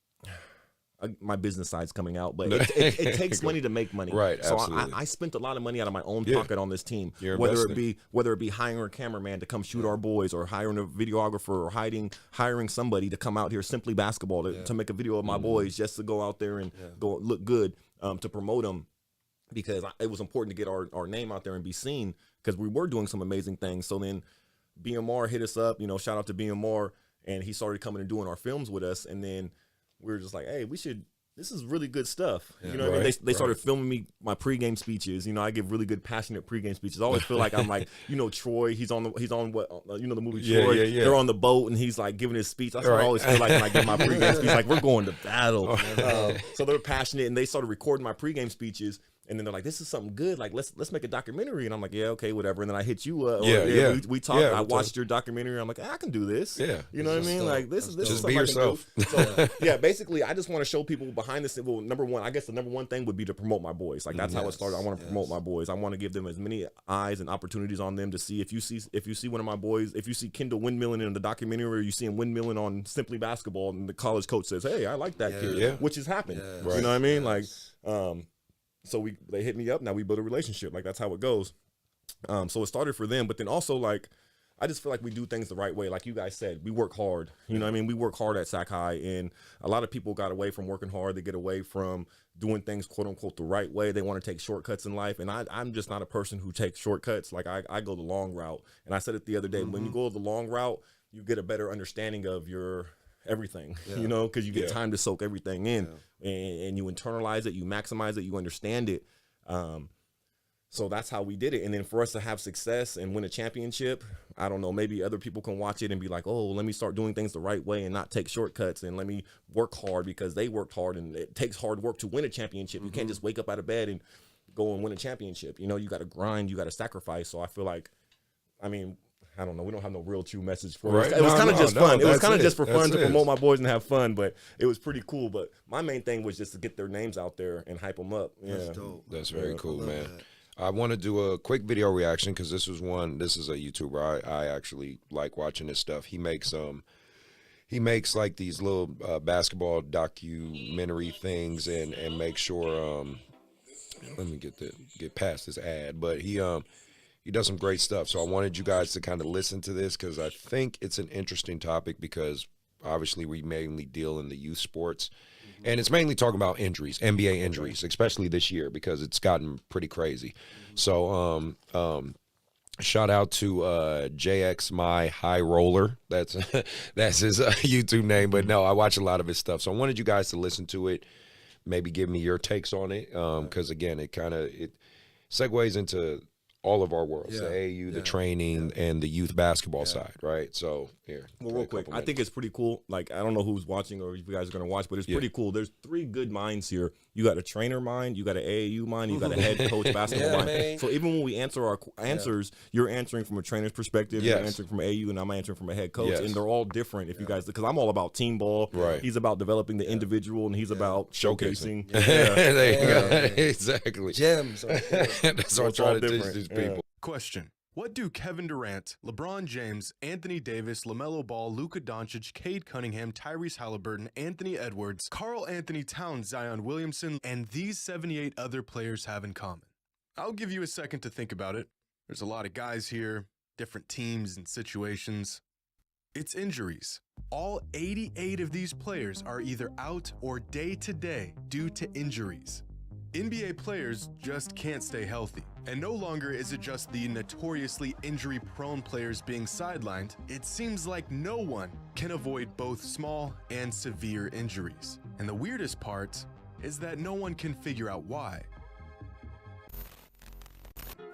my business side's coming out, but it takes money to make money. Right, so absolutely. I spent a lot of money out of my own pocket on this team, whether it be hiring a cameraman to come shoot our boys, or hiring a videographer, or hiring somebody to come out here, Simply Basketball, to make a video of my boys, just to go out there and go look good, to promote them, because it was important to get our name out there and be seen, because we were doing some amazing things. So then BMR hit us up, you know, shout out to BMR, and he started coming and doing our films with us, and then we were just like, hey, this is really good stuff. You know what I mean? They started filming me my pregame speeches. You know, I give really good, passionate pregame speeches. I always feel like I'm like, you know, Troy, he's on what, you know, the movie Troy. They're on the boat and he's like giving his speech. That's what I always feel like when I give my pregame speech. Like, we're going to battle. So they're passionate, and they started recording my pregame speeches. And then they're like, this is something good. Like, let's make a documentary. And I'm like, yeah, okay, whatever. And then I hit you up. We talked. I watched your documentary. I'm like, I can do this. Yeah. You know what I mean? Like, this is just be yourself. So, yeah, basically, I just want to show people behind the scenes. Well, number one, I guess the number one thing would be to promote my boys. Like, that's how it started. I want to promote my boys. I want to give them as many eyes and opportunities on them to see. If you see one of my boys, if you see Kendall windmilling in the documentary, or you see him windmilling on Simply Basketball, and the college coach says, hey, I like that kid, which has happened. You know what I mean? Like, so they hit me up. Now we build a relationship. Like, that's how it goes. So it started for them, but then also, like, I just feel like we do things the right way. Like you guys said, we work hard. You know what I mean? We work hard at Sac High, and a lot of people got away from working hard. They get away from doing things, quote unquote, the right way. They want to take shortcuts in life, and I'm just not a person who takes shortcuts. Like, I go the long route, and I said it the other day. When you go the long route, you get a better understanding of your everything, you know, because you get time to soak everything in, and you internalize it, you maximize it, you understand it. So that's how we did it. And then for us to have success and win a championship, I don't know, maybe other people can watch it and be like, oh, let me start doing things the right way and not take shortcuts, and let me work hard because they worked hard, and it takes hard work to win a championship. You can't just wake up out of bed and go and win a championship. You know, you got to grind, you got to sacrifice. So I feel like, I mean, I don't know. We don't have no real true message for it. It was kind of just fun. It was kind of just for fun to promote my boys and have fun, but it was pretty cool. But my main thing was just to get their names out there and hype them up. Yeah. That's dope. That's very cool, man. I want to do a quick video reaction, because this is a YouTuber. I actually like watching his stuff. He makes like these little basketball documentary things, and make sure let me get past this ad, but he does some great stuff. So I wanted you guys to kind of listen to this, because I think it's an interesting topic, because obviously we mainly deal in the youth sports, and it's mainly talking about injuries, NBA injuries, especially this year, because it's gotten pretty crazy. So shout out to JX My High Roller. That's his YouTube name, but no, I watch a lot of his stuff. So I wanted you guys to listen to it, maybe give me your takes on it, because again, it segues into all of our worlds, the AAU, the training, and the youth basketball side, right? So, here. Well, real quick, I think it's pretty cool. Like, I don't know who's watching or if you guys are going to watch, but it's pretty cool. There's 3 good minds here. You got a trainer mind, you got an AAU mind, you got a head coach basketball mind. Man. So even when we answer our answers, you're answering from a trainer's perspective, you're answering from AAU, and I'm answering from a head coach, and they're all different. If you guys, because I'm all about team ball. Right. He's about developing the individual, and he's about showcasing. There you go. Exactly. Gems. That's what I'm trying to teach these people. Question. What do Kevin Durant, LeBron James, Anthony Davis, LaMelo Ball, Luka Doncic, Cade Cunningham, Tyrese Halliburton, Anthony Edwards, Karl Anthony Towns, Zion Williamson, and these 78 other players have in common? I'll give you a second to think about it. There's a lot of guys here, different teams and situations. It's injuries. All 88 of these players are either out or day-to-day due to injuries. NBA players just can't stay healthy. And no longer is it just the notoriously injury-prone players being sidelined. It seems like no one can avoid both small and severe injuries. And the weirdest part is that no one can figure out why.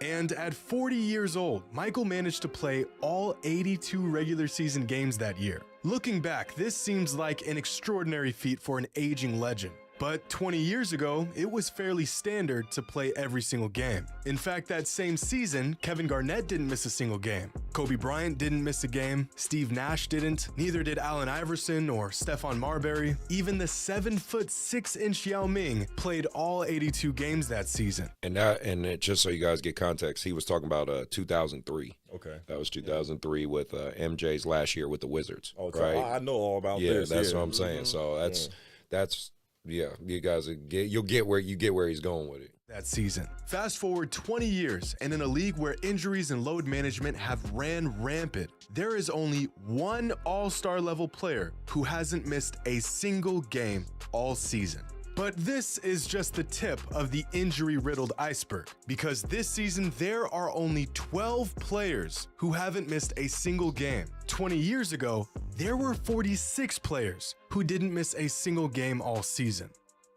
And at 40 years old, Michael managed to play all 82 regular season games that year. Looking back, this seems like an extraordinary feat for an aging legend. But 20 years ago, it was fairly standard to play every single game. In fact, that same season, Kevin Garnett didn't miss a single game. Kobe Bryant didn't miss a game. Steve Nash didn't. Neither did Allen Iverson or Stephon Marbury. Even the 7'6" Yao Ming played all 82 games that season. And just so you guys get context, he was talking about 2003. Okay. That was 2003 with MJ's last year with the Wizards. Oh, so right? I know all about Yeah, this. that's what I'm saying. So that's you guys you'll get where he's going with it. That season. Fast forward 20 years, and in a league where injuries and load management have ran rampant, there is only one all-star level player who hasn't missed a single game all season. But this is just the tip of the injury-riddled iceberg, because this season there are only 12 players who haven't missed a single game. 20 years ago, there were 46 players who didn't miss a single game all season.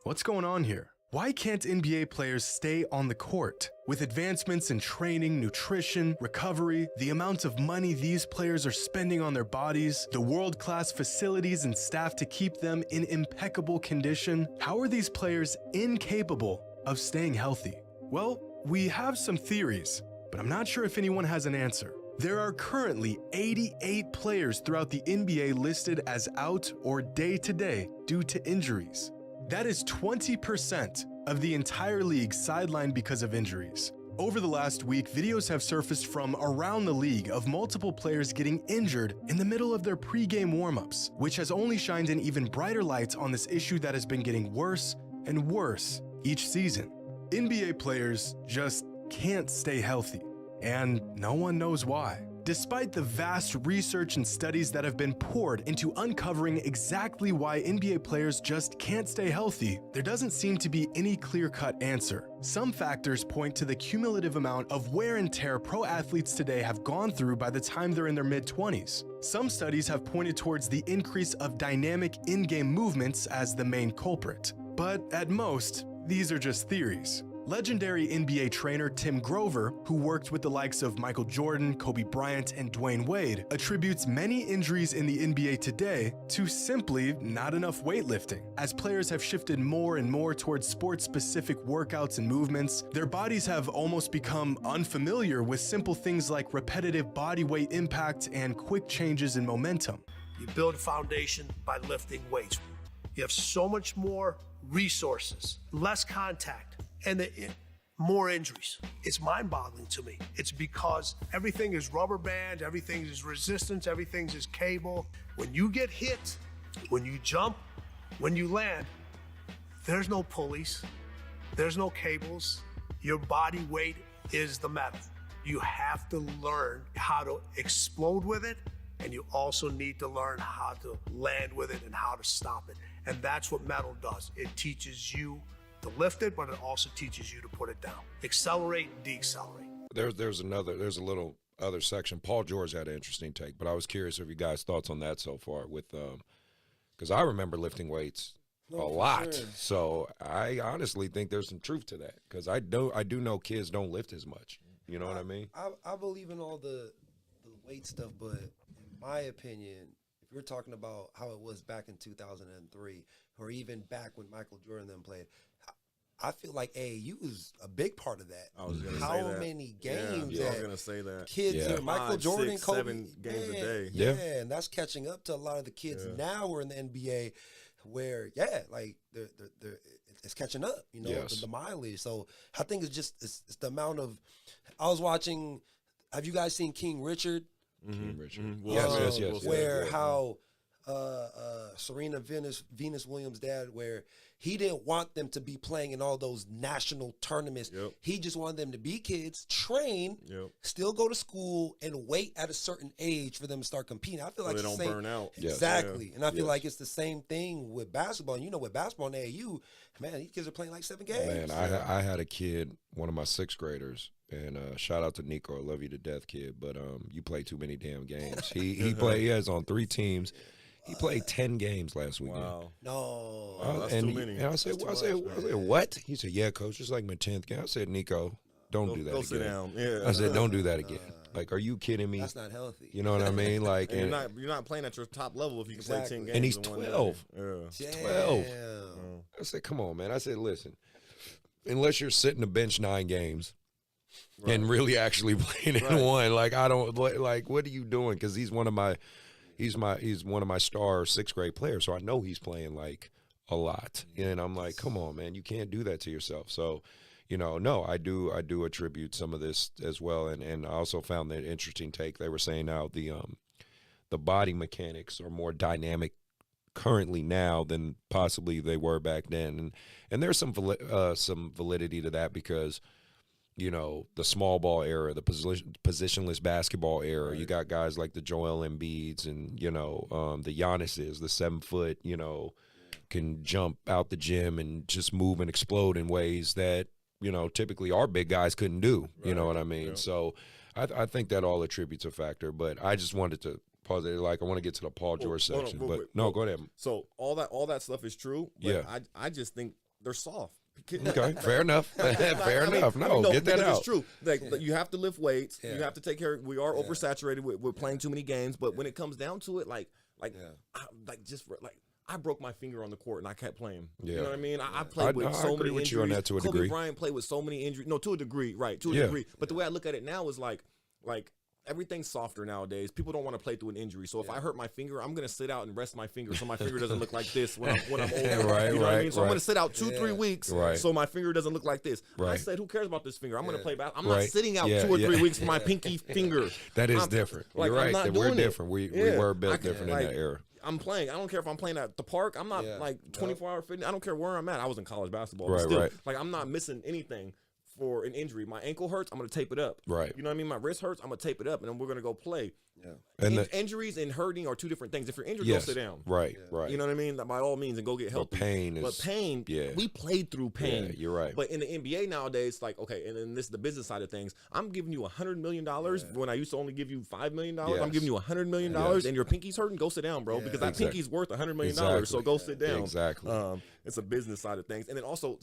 What's going on here? Why can't NBA players stay on the court? With advancements in training, nutrition, recovery, the amount of money these players are spending on their bodies, the world-class facilities and staff to keep them in impeccable condition, how are these players incapable of staying healthy? Well, we have some theories, but I'm not sure if anyone has an answer. There are currently 88 players throughout the NBA listed as out or day-to-day due to injuries. That is 20% of the entire league sidelined because of injuries. Over the last week, videos have surfaced from around the league of multiple players getting injured in the middle of their pre-game warm-ups, which has only shined an even brighter light on this issue that has been getting worse and worse each season. NBA players just can't stay healthy, and no one knows why. Despite the vast research and studies that have been poured into uncovering exactly why NBA players just can't stay healthy, there doesn't seem to be any clear-cut answer. Some factors point to the cumulative amount of wear and tear pro athletes today have gone through by the time they're in their mid-20s. Some studies have pointed towards the increase of dynamic in-game movements as the main culprit. But at most, these are just theories. Legendary NBA trainer Tim Grover, who worked with the likes of Michael Jordan, Kobe Bryant, and Dwayne Wade, attributes many injuries in the NBA today to simply not enough weightlifting. As players have shifted more and more towards sports-specific workouts and movements, their bodies have almost become unfamiliar with simple things like repetitive body weight impact and quick changes in momentum. You build a foundation by lifting weights. You have so much more resources, less contact, and more injuries. It's mind-boggling to me. It's because everything is rubber band, everything is resistance, everything is cable. When you get hit, when you jump, when you land, there's no pulleys, there's no cables. Your body weight is the metal. You have to learn how to explode with it, and you also need to learn how to land with it and how to stop it. And that's what metal does. It teaches you to lift it, but it also teaches you to put it down. Accelerate and decelerate. There's a little other section. Paul George had an interesting take, but I was curious of you guys' thoughts on that so far with because I remember lifting weights a lot. Sure. So I honestly think there's some truth to that because I do know kids don't lift as much. You know what I mean? I believe in all the weight stuff, but in my opinion, if you're talking about how it was back in 2003 or even back when Michael Jordan then played, I feel like AAU was a big part of that. I was gonna say how that. many games Yeah, I was that gonna say that. kids Yeah. Michael 5, Jordan, 6, Kobe, 7 games a day. Yeah, Yeah. and that's catching up to a lot of the kids now who are in the NBA where, like it's catching up, Yes. the mileage. So I think it's the amount of, I was watching, have you guys seen King Richard? King Richard. Mm-hmm. Yes. Where how Serena Venus Williams' dad, where he didn't want them to be playing in all those national tournaments. Yep. He just wanted them to be kids, train, Yep. still go to school, and wait at a certain age for them to start competing. I feel like they it's don't the same, burn out. Exactly. Yeah. And I feel like it's the same thing with basketball. And you know, with basketball in AAU, man, these kids are playing like 7 games. Man, I had a kid, one of my 6th graders, and shout out to Nico, I love you to death, kid, but you play too many damn games. He has on 3 teams. He played 10 games last weekend. Wow. No. That's and too many. And I said, what? He said, yeah, coach, it's like my 10th game. I said, Nico, don't do that Go again. sit down. Yeah. I said, don't do that again. Like, are you kidding me? That's not healthy. You know what I mean? Like, And you're not playing at your top level if you can play 10 games. And he's in one day. 12. Yeah. 12. I said, come on, man. I said, listen, unless you're sitting the bench 9 games and really actually playing in one, like, I don't, like, what are you doing? Because he's one of my star 6th grade players, so I know he's playing like a lot. And I'm like, come on, man, you can't do that to yourself. So, you know, no, I do attribute some of this as well. And I also found that interesting take. They were saying now the body mechanics are more dynamic currently now than possibly they were back then. And there's some validity to that because, you know, the small ball era, the positionless basketball era, you got guys like the Joel Embiids and, you know, the Giannis's, the 7-foot, you know, can jump out the gym and just move and explode in ways that, you know, typically our big guys couldn't do. You know what I mean? Yeah. So I think that all attributes a factor, but I just wanted to pause it. Like, I want to get to the Paul George section, go ahead. So all that stuff is true. But I just think they're soft. Okay, fair enough. Fair enough. No, get that out. It's true. Like, you have to lift weights. You have to take care. We are oversaturated with playing too many games. But when it comes down to it, I broke my finger on the court and I kept playing. Yeah. You know what I mean? I played with so many injuries. You on that to a degree. Kobe Bryant played with so many injuries. No, to a degree, right? To a degree. But the way I look at it now is like everything's softer nowadays. People don't want to play through an injury. So if I hurt my finger, I'm going to sit out and rest my finger so my finger doesn't look like this when I'm older. You know what I mean? So I'm going to sit out 2-3 weeks so my finger doesn't look like this. I said, who cares about this finger? I'm going to play back. I'm not sitting out 2 or 3 weeks for my pinky finger. That is different. You're right. We're different. We were built different in that era. I'm playing. I don't care if I'm playing at the park. I'm not 24-hour fitness. I don't care where I'm at. I was in college basketball. But still, like, I'm not missing anything for an injury. My ankle hurts, I'm going to tape it up. Right. You know what I mean? My wrist hurts, I'm going to tape it up, and then we're going to go play. Yeah. And injuries and hurting are 2 different things. If you're injured, go sit down. Right, right. You know what I mean? By all means, and go get help. But pain, we played through pain. Yeah, you're right. But in the NBA nowadays, like, okay, and then this is the business side of things. I'm giving you $100 million when I used to only give you $5 million. Yes. I'm giving you $100 million, and your pinky's hurting, go sit down, bro, because that pinky's worth $100 million, so go sit down. Exactly. It's a business side of things. And then also,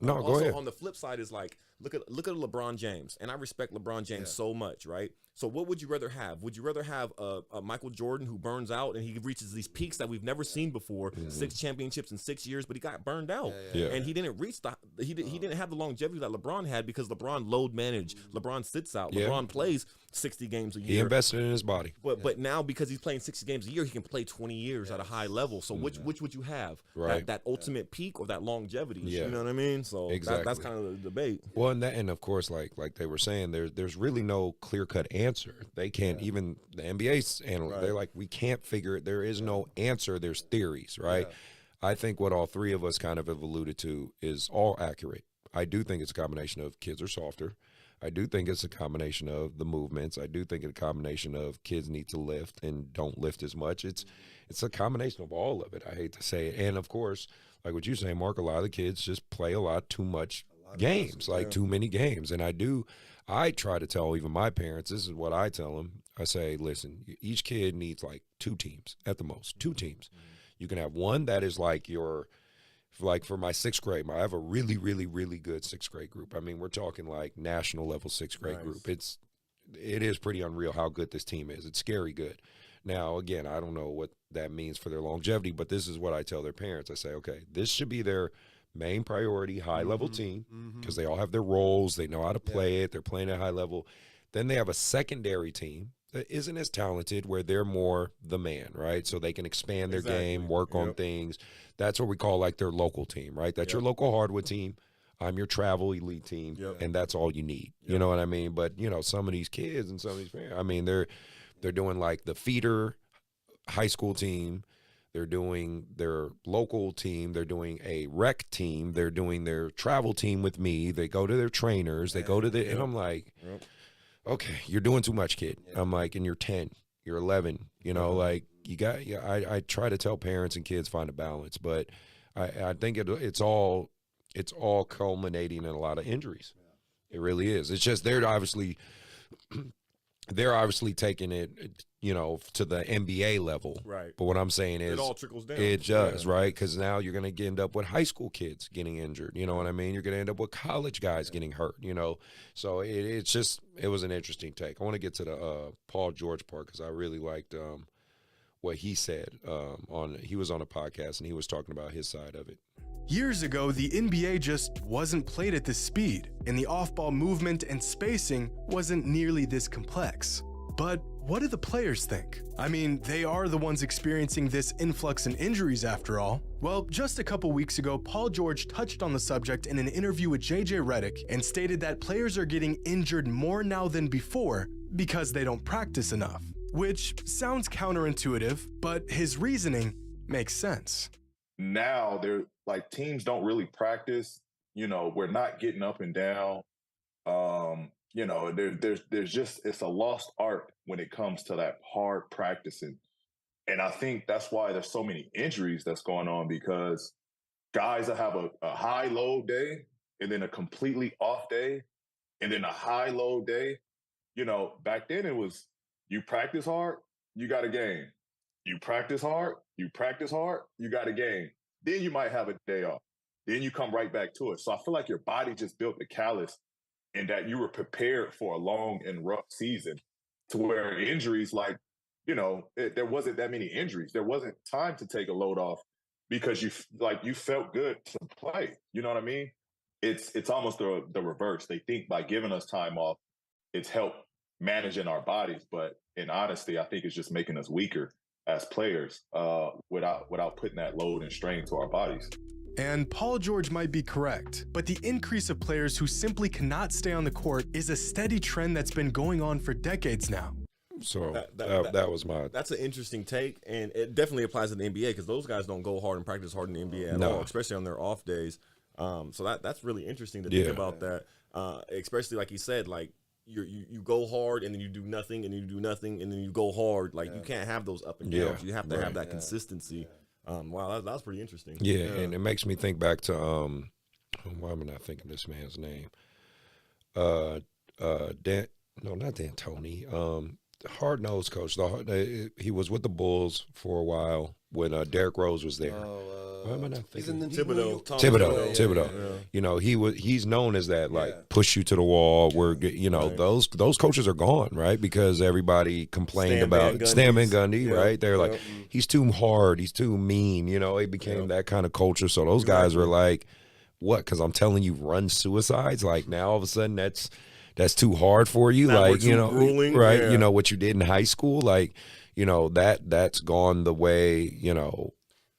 go ahead. On the flip side is like, look at LeBron James, and I respect LeBron James so much, right? So what would you rather have? Would you rather have a Michael Jordan who burns out and he reaches these peaks that we've never seen before, 6 championships in 6 years, but he got burned out, and he didn't reach he didn't have the longevity that LeBron had because LeBron load managed. LeBron sits out. LeBron plays 60 games a year. He invested in his body. But now because he's playing 60 games a year, he can play 20 years at a high level. So which would you have? Right. That ultimate peak or that longevity? Yeah. You know what I mean? So that's kind of the debate. Well, and of course, like they were saying, there's really no clear-cut answer. They can't even the NBA's analysts. They're like, we can't figure it. There is no answer. There's theories, right? I think what all 3 of us kind of have alluded to is all accurate. I do think it's a combination of kids are softer. I do think it's a combination of the movements. I do think it's a combination of kids need to lift and don't lift as much. It's a combination of all of it. I hate to say it. And of course, like what you say, Mark, a lot of the kids just play a lot too much games, like too many games. And I try to tell even my parents, this is what I tell them. I say, listen, each kid needs like 2 teams at the most, 2 teams. You can have one that is like for my 6th grade, I have a really, really, really good 6th grade group. I mean, we're talking like national level 6th grade group. It is pretty unreal how good this team is. It's scary good. Now, again, I don't know what that means for their longevity, but this is what I tell their parents. I say, okay, this should be their main priority, high-level team, because they all have their roles. They know how to play it. They're playing at high level. Then they have a secondary team that isn't as talented, where they're more the man, right? So they can expand their game, work on things. That's what we call like their local team, right? That's your local hardwood team. I'm your travel elite team, and that's all you need. You know what I mean? But, you know, some of these kids and some of these parents, I mean, they're doing like the feeder high school team, They're doing their local team. They're doing a rec team. They're doing their travel team with me. They go to their trainers. They go to the, and I'm like, okay, you're doing too much, kid. I'm like, and you're 10, you're 11, you know, like you got, I try to tell parents and kids find a balance, but I think it's all culminating in a lot of injuries. It really is. It's just, they're obviously taking it, you know, to the NBA level. Right. But what I'm saying is, It all trickles down. it does, right? Because now you're going to end up with high school kids getting injured. You know what I mean? You're going to end up with college guys getting hurt, you know? So it's just, it was an interesting take. I want to get to the Paul George part because I really liked what he said. He was on a podcast and he was talking about his side of it. Years ago, the NBA just wasn't played at this speed, and the off-ball movement and spacing wasn't nearly this complex. But what do the players think? I mean, they are the ones experiencing this influx in injuries after all. Well, just a couple weeks ago, Paul George touched on the subject in an interview with JJ Redick and stated that players are getting injured more now than before because they don't practice enough. Which sounds counterintuitive, but his reasoning makes sense. Now they're like, teams don't really practice. You know, we're not getting up and down. You know, there's just, it's a lost art when it comes to that hard practicing. And I think that's why there's so many injuries that's going on, because guys that have a high load day and then a completely off day and then a high load day. You know, back then it was, you practice hard, you got a game. You practice hard, you got a game. Then you might have a day off. Then you come right back to it. So I feel like your body just built the callus and that you were prepared for a long and rough season, to where injuries, like, you know, there wasn't that many injuries. There wasn't time to take a load off because you felt good to play. You know what I mean? It's almost the reverse. They think by giving us time off, it's helped managing our bodies. But in honesty, I think it's just making us weaker as players without putting that load and strain to our bodies. And Paul George might be correct, but the increase of players who simply cannot stay on the court is a steady trend that's been going on for decades now. So that was my... That's an interesting take, and it definitely applies to the NBA because those guys don't go hard and practice hard in the NBA at all, especially on their off days. So that's really interesting to think about that, especially like you said, like, you go hard and then you do nothing and you do nothing and then you go hard. Like you can't have those up and downs. You have to have that consistency. Wow, that was pretty interesting. Yeah, and it makes me think back to why am I not thinking this man's name? Not D'Antoni. Hard nosed coach. He was with the Bulls for a while when Derrick Rose was there. Why am I not thinking? Thibodeau. Yeah. You know, he's known as that, like, push you to the wall. Those coaches are gone, right? Because everybody complained about Stan Van Gundy, right? They're like, he's too hard, he's too mean. You know, it became that kind of culture. So those guys were like, what? Because I'm telling you, run suicides. Like now, all of a sudden, that's too hard for you. Now like, you know, grueling. right? Yeah. You know what you did in high school, like, you know, that's gone the way, you know.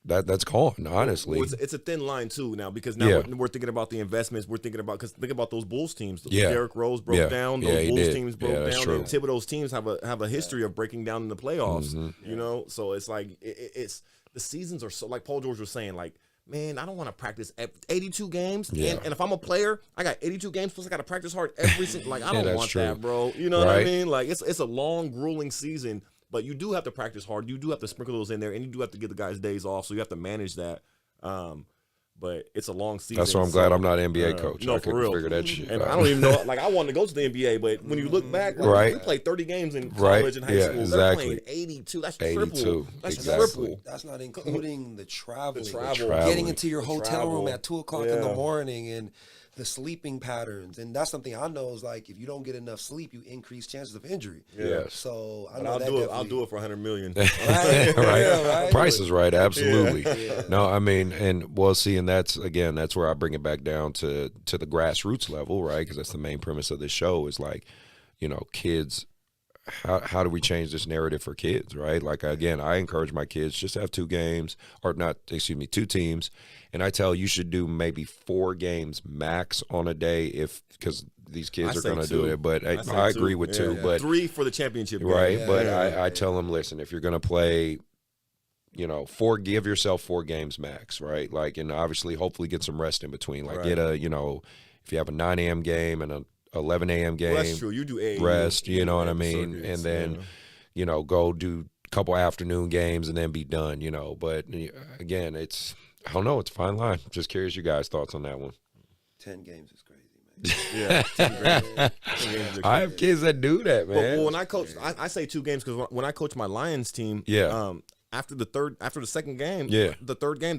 That's gone, honestly. Well, it's a thin line, too, now, because now we're thinking about the investments. We're thinking about, because think about those Bulls teams. Derrick Rose broke down. Those Bulls teams broke down. And Thibodeau's teams have a history of breaking down in the playoffs, you know? So it's like, it's the seasons are so, like Paul George was saying, like, man, I don't want to practice 82 games. And if I'm a player, I got 82 games, plus I got to practice hard every single, like, I don't want that, bro. You know what I mean? Like, it's a long, grueling season. But you do have to practice hard. You do have to sprinkle those in there, and you do have to give the guys days off. So you have to manage that. But it's a long season. That's why I'm glad I'm not an NBA coach. No, I for couldn't real. figure that shit and out. I don't even know. Like, I wanted to go to the NBA, but when you look back, like, we played 30 games in college and high school. They're playing 82. That's 82. Triple. That's Exactly. triple. That's not including the travel. travel. Getting into your hotel room at 2 o'clock in the Yeah. morning and the sleeping patterns. And that's something I know is like, if you don't get enough sleep, you increase chances of injury. Yeah. So I But know I'll that do it. definitely. I'll do it for $100 million. Right. Right. Yeah, right. Price is right, absolutely. Yeah. No, I mean, and well, see, and that's where I bring it back down to the grassroots level, right? Because that's the main premise of this show is like, you know, kids. How do we change this narrative for kids, right? Like, again, I encourage my kids just have 2 teams, and I tell you should do maybe 4 games max on a day because these kids are going to do it. But I agree with 2, but 3 for the championship game. right? But I tell them, listen, if you're going to play give yourself 4 games max, right? Like, and obviously, hopefully get some rest in between. Like, get a, if you have a 9 a.m. game and a 11 a.m. game, Well, that's true. You do AAU. rest, you know what I mean? Circuits, and then, go do a couple afternoon games and then be done, But again, I don't know. It's a fine line. Just curious your guys' thoughts on that one. 10 games is crazy, man. Yeah, 10 games. I have kids that do that, man. Well, when I coach, I say 2 games because when I coach my Lions team, after the second game, the third game,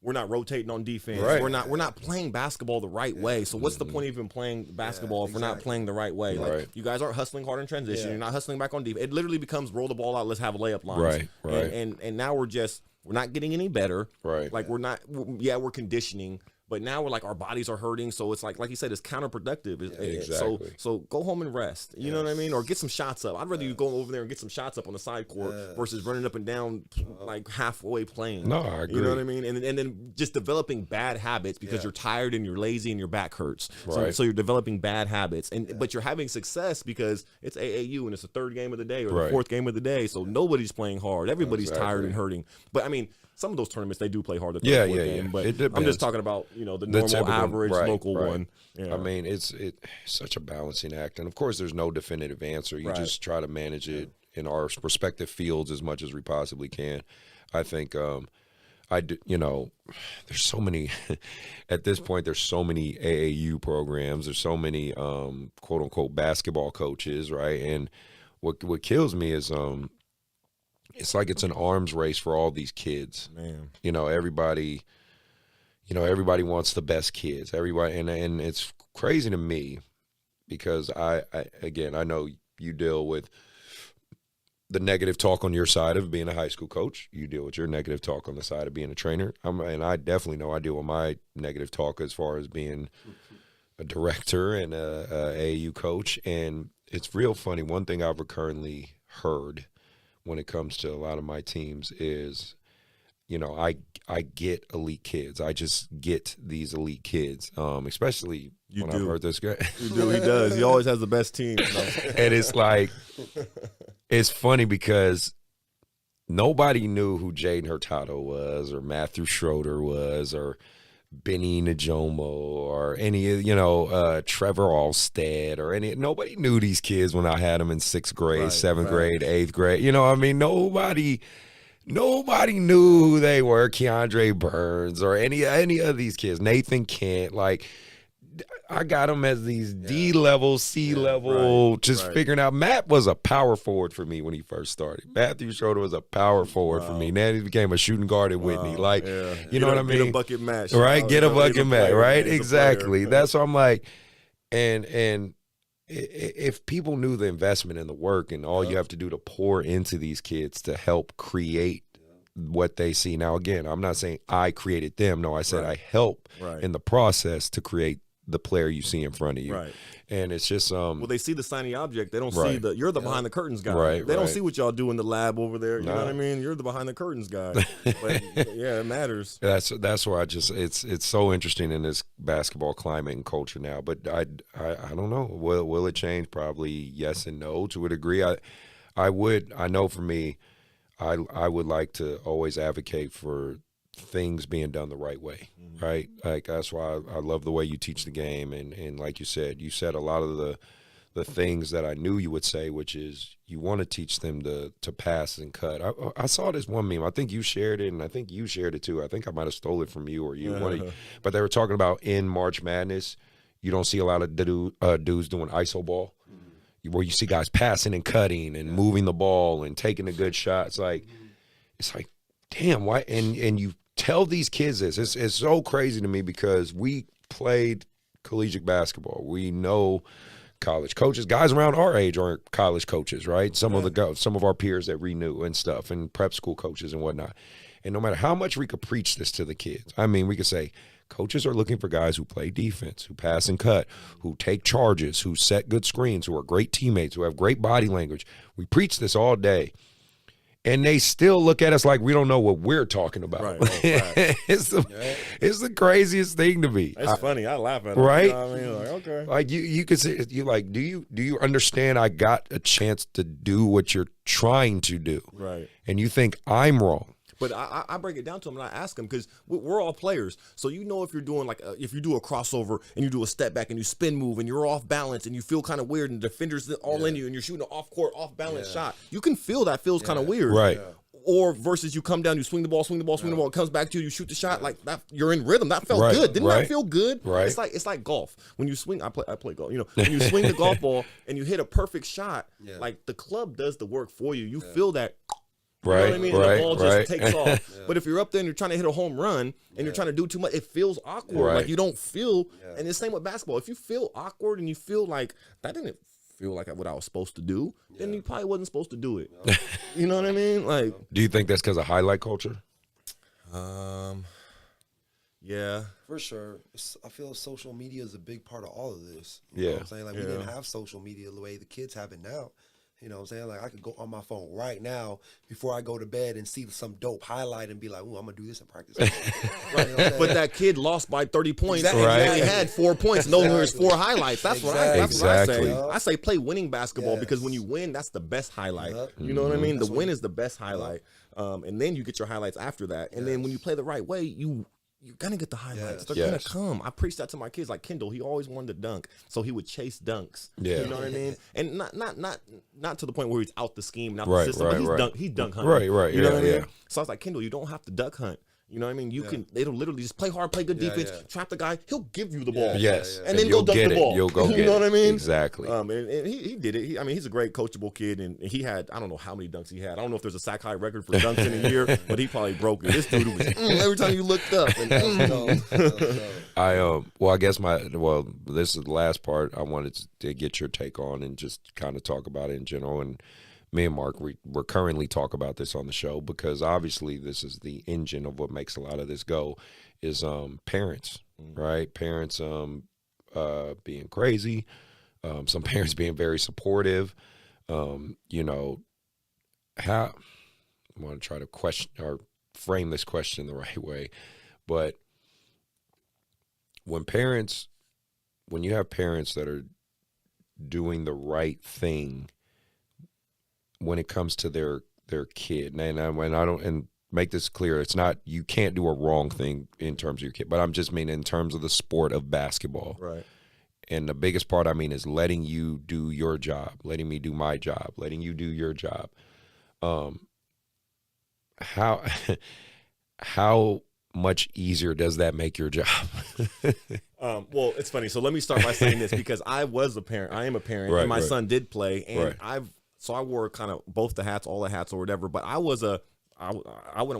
we're not rotating on defense. Right. We're not playing basketball the right way. So what's the point of even playing basketball if we're not playing the right way? Right. Like, you guys aren't hustling hard in transition. You're not hustling back on defense. It literally becomes roll the ball out. Let's have a layup line. Right. And now we're not getting any better. Right. Like we're conditioning. But now we're like, our bodies are hurting, so it's like you said, it's counterproductive. Exactly. So go home and rest. You know what I mean? Or get some shots up. I'd rather you go over there and get some shots up on the side court versus running up and down like halfway playing. No, I agree. You know what I mean? And then just developing bad habits because you're tired and you're lazy and your back hurts. So you're developing bad habits, but you're having success because it's AAU and it's the 3rd game of the day or the 4th game of the day. So nobody's playing hard. Everybody's tired and hurting. But I mean, some of those tournaments they do play hard. Game, but I'm just talking about the normal typical, average local one. Yeah. I mean, it's such a balancing act, and of course, there's no definitive answer. You just try to manage it in our respective fields as much as we possibly can. I think there's so many at this point. There's so many AAU programs. There's so many quote unquote basketball coaches, right? And what kills me is it's like it's an arms race for all these kids. Man, everybody wants the best kids. Everybody, and it's crazy to me because I know you deal with the negative talk on your side of being a high school coach. You deal with your negative talk on the side of being a trainer. And I definitely know I deal with my negative talk as far as being a director and a AAU coach. And it's real funny. One thing I've recurrently heard when it comes to a lot of my teams is, I get elite kids. I just get these elite kids, especially when I've heard this guy. You do. He does. He always has the best team. And it's like, it's funny because nobody knew who Jaden Hurtado was or Matthew Schroeder was or Benny Najomo or any, Trevor Alstead or nobody knew these kids when I had them in 6th grade, 7th grade, 8th grade. Nobody knew who they were, Keandre Burns or any of these kids, Nathan Kent. Like, I got them as these D-level, C-level, figuring out. Matt was a power forward for me when he first started. Matthew Schroeder was a power forward for me. Then he became a shooting guard at Whitney. You know what I mean? Get a bucket match. Right, get a bucket match, right? Exactly. That's what I'm like. And if people knew the investment and the work and all you have to do to pour into these kids to help create what they see. Now, again, I'm not saying I created them. No, I said I help in the process to create the player you see in front of you. Right. And it's just well, they see the shiny object. They don't see you're the behind the curtains guy. They don't see what y'all do in the lab over there. You know what I mean? You're the behind the curtains guy. But yeah, it matters. That's why it's so interesting in this basketball climate and culture now. But I don't know. Will it change? Probably yes and no to a degree. I know for me, I would like to always advocate for things being done the right way, right? Like, that's why I love the way you teach the game. And like you said a lot of the things that I knew you would say, which is you want to teach them to pass and cut. I saw this one meme. I think you shared it, and I think you shared it too. I think I might have stole it from you or you. But they were talking about in March Madness, you don't see a lot of dudes doing iso ball, where you see guys passing and cutting and moving the ball and taking a good shot. It's like, damn, why? And you tell these kids this. It's so crazy to me because we played collegiate basketball. We know college coaches. Guys around our age aren't college coaches, right? Some of our peers that renew and stuff, and prep school coaches and whatnot. And no matter how much we could preach this to the kids, I mean, we could say coaches are looking for guys who play defense, who pass and cut, who take charges, who set good screens, who are great teammates, who have great body language. We preach this all day. And they still look at us like we don't know what we're talking about. Right. It's the craziest thing to me. It's funny. I laugh at it. Right? You know what I mean? Like, okay. Like you could say, you like, do you understand I got a chance to do what you're trying to do? Right. And you think I'm wrong. But I break it down to them and I ask them because we're all players. So if you're doing if you do a crossover and you do a step back and you spin move and you're off balance and you feel kind of weird and the defender's all in you and you're shooting an off court, off balance shot, you can feel that feels kind of weird. Right. Or versus you come down, you swing the ball, it comes back to you, you shoot the shot like that. You're in rhythm. That felt good. Didn't that feel good? Right. It's like golf. When you swing, I play golf. When you swing the golf ball and you hit a perfect shot, like the club does the work for you. You feel that. You know what I mean? And the ball just takes off. But if you're up there and you're trying to hit a home run and you're trying to do too much, it feels awkward. Like you don't feel. And the same with basketball. If you feel awkward and you feel like that didn't feel like what I was supposed to do, then you probably wasn't supposed to do it. You know what I mean? Like, do you think that's because of highlight culture? Yeah, for sure. I feel social media is a big part of all of this. You know what I'm saying? Like we didn't have social media the way the kids have it now. You know what I'm saying? Like I could go on my phone right now before I go to bed and see some dope highlight and be like, "Ooh, I'm gonna do this in practice." Right, you know but that kid lost by 30 points. Exactly. And Right. he only had 4 points. No, there's 4 highlights. That's what I Exactly. say. I say play winning basketball because when you win, that's the best highlight. You know what I mean? The win is the best highlight. And then you get your highlights after that. And then when you play the right way, you're gonna get the highlights. They're gonna come. I preach that to my kids. Like Kendall, he always wanted to dunk, so he would chase dunks. Yeah. You know what I mean? And not to the point where he's out the scheme, not the system, but he's dunk hunting. Right. You know what I mean? So I was like, Kendall, you don't have to duck hunt. You know what I mean? It'll literally just play hard, play good defense, trap the guy. He'll give you the ball. Yes. And then go dunk the ball. You'll go get it. You know what I mean? Exactly. And he did it. He's a great coachable kid, and he had, I don't know how many dunks he had. I don't know if there's a Sac High record for dunks in a year, but he probably broke it. This dude was every time you looked up. And, I guess this is the last part I wanted to get your take on and just kind of talk about it in general. And me and Mark, we're currently talk about this on the show because obviously this is the engine of what makes a lot of this go is parents, right? Parents being crazy, some parents being very supportive. How I want to try to question or frame this question the right way, but when you have parents that are doing the right thing when it comes to their kid, and make this clear, it's not, you can't do a wrong thing in terms of your kid, but I'm just meaning in terms of the sport of basketball. right. And the biggest part, is letting you do your job, letting me do my job, letting you do your job. How much easier does that make your job? Well, it's funny. So let me start by saying this because I am a parent, and my son did play, and I wore kind of both the hats, all the hats or whatever, but I wouldn't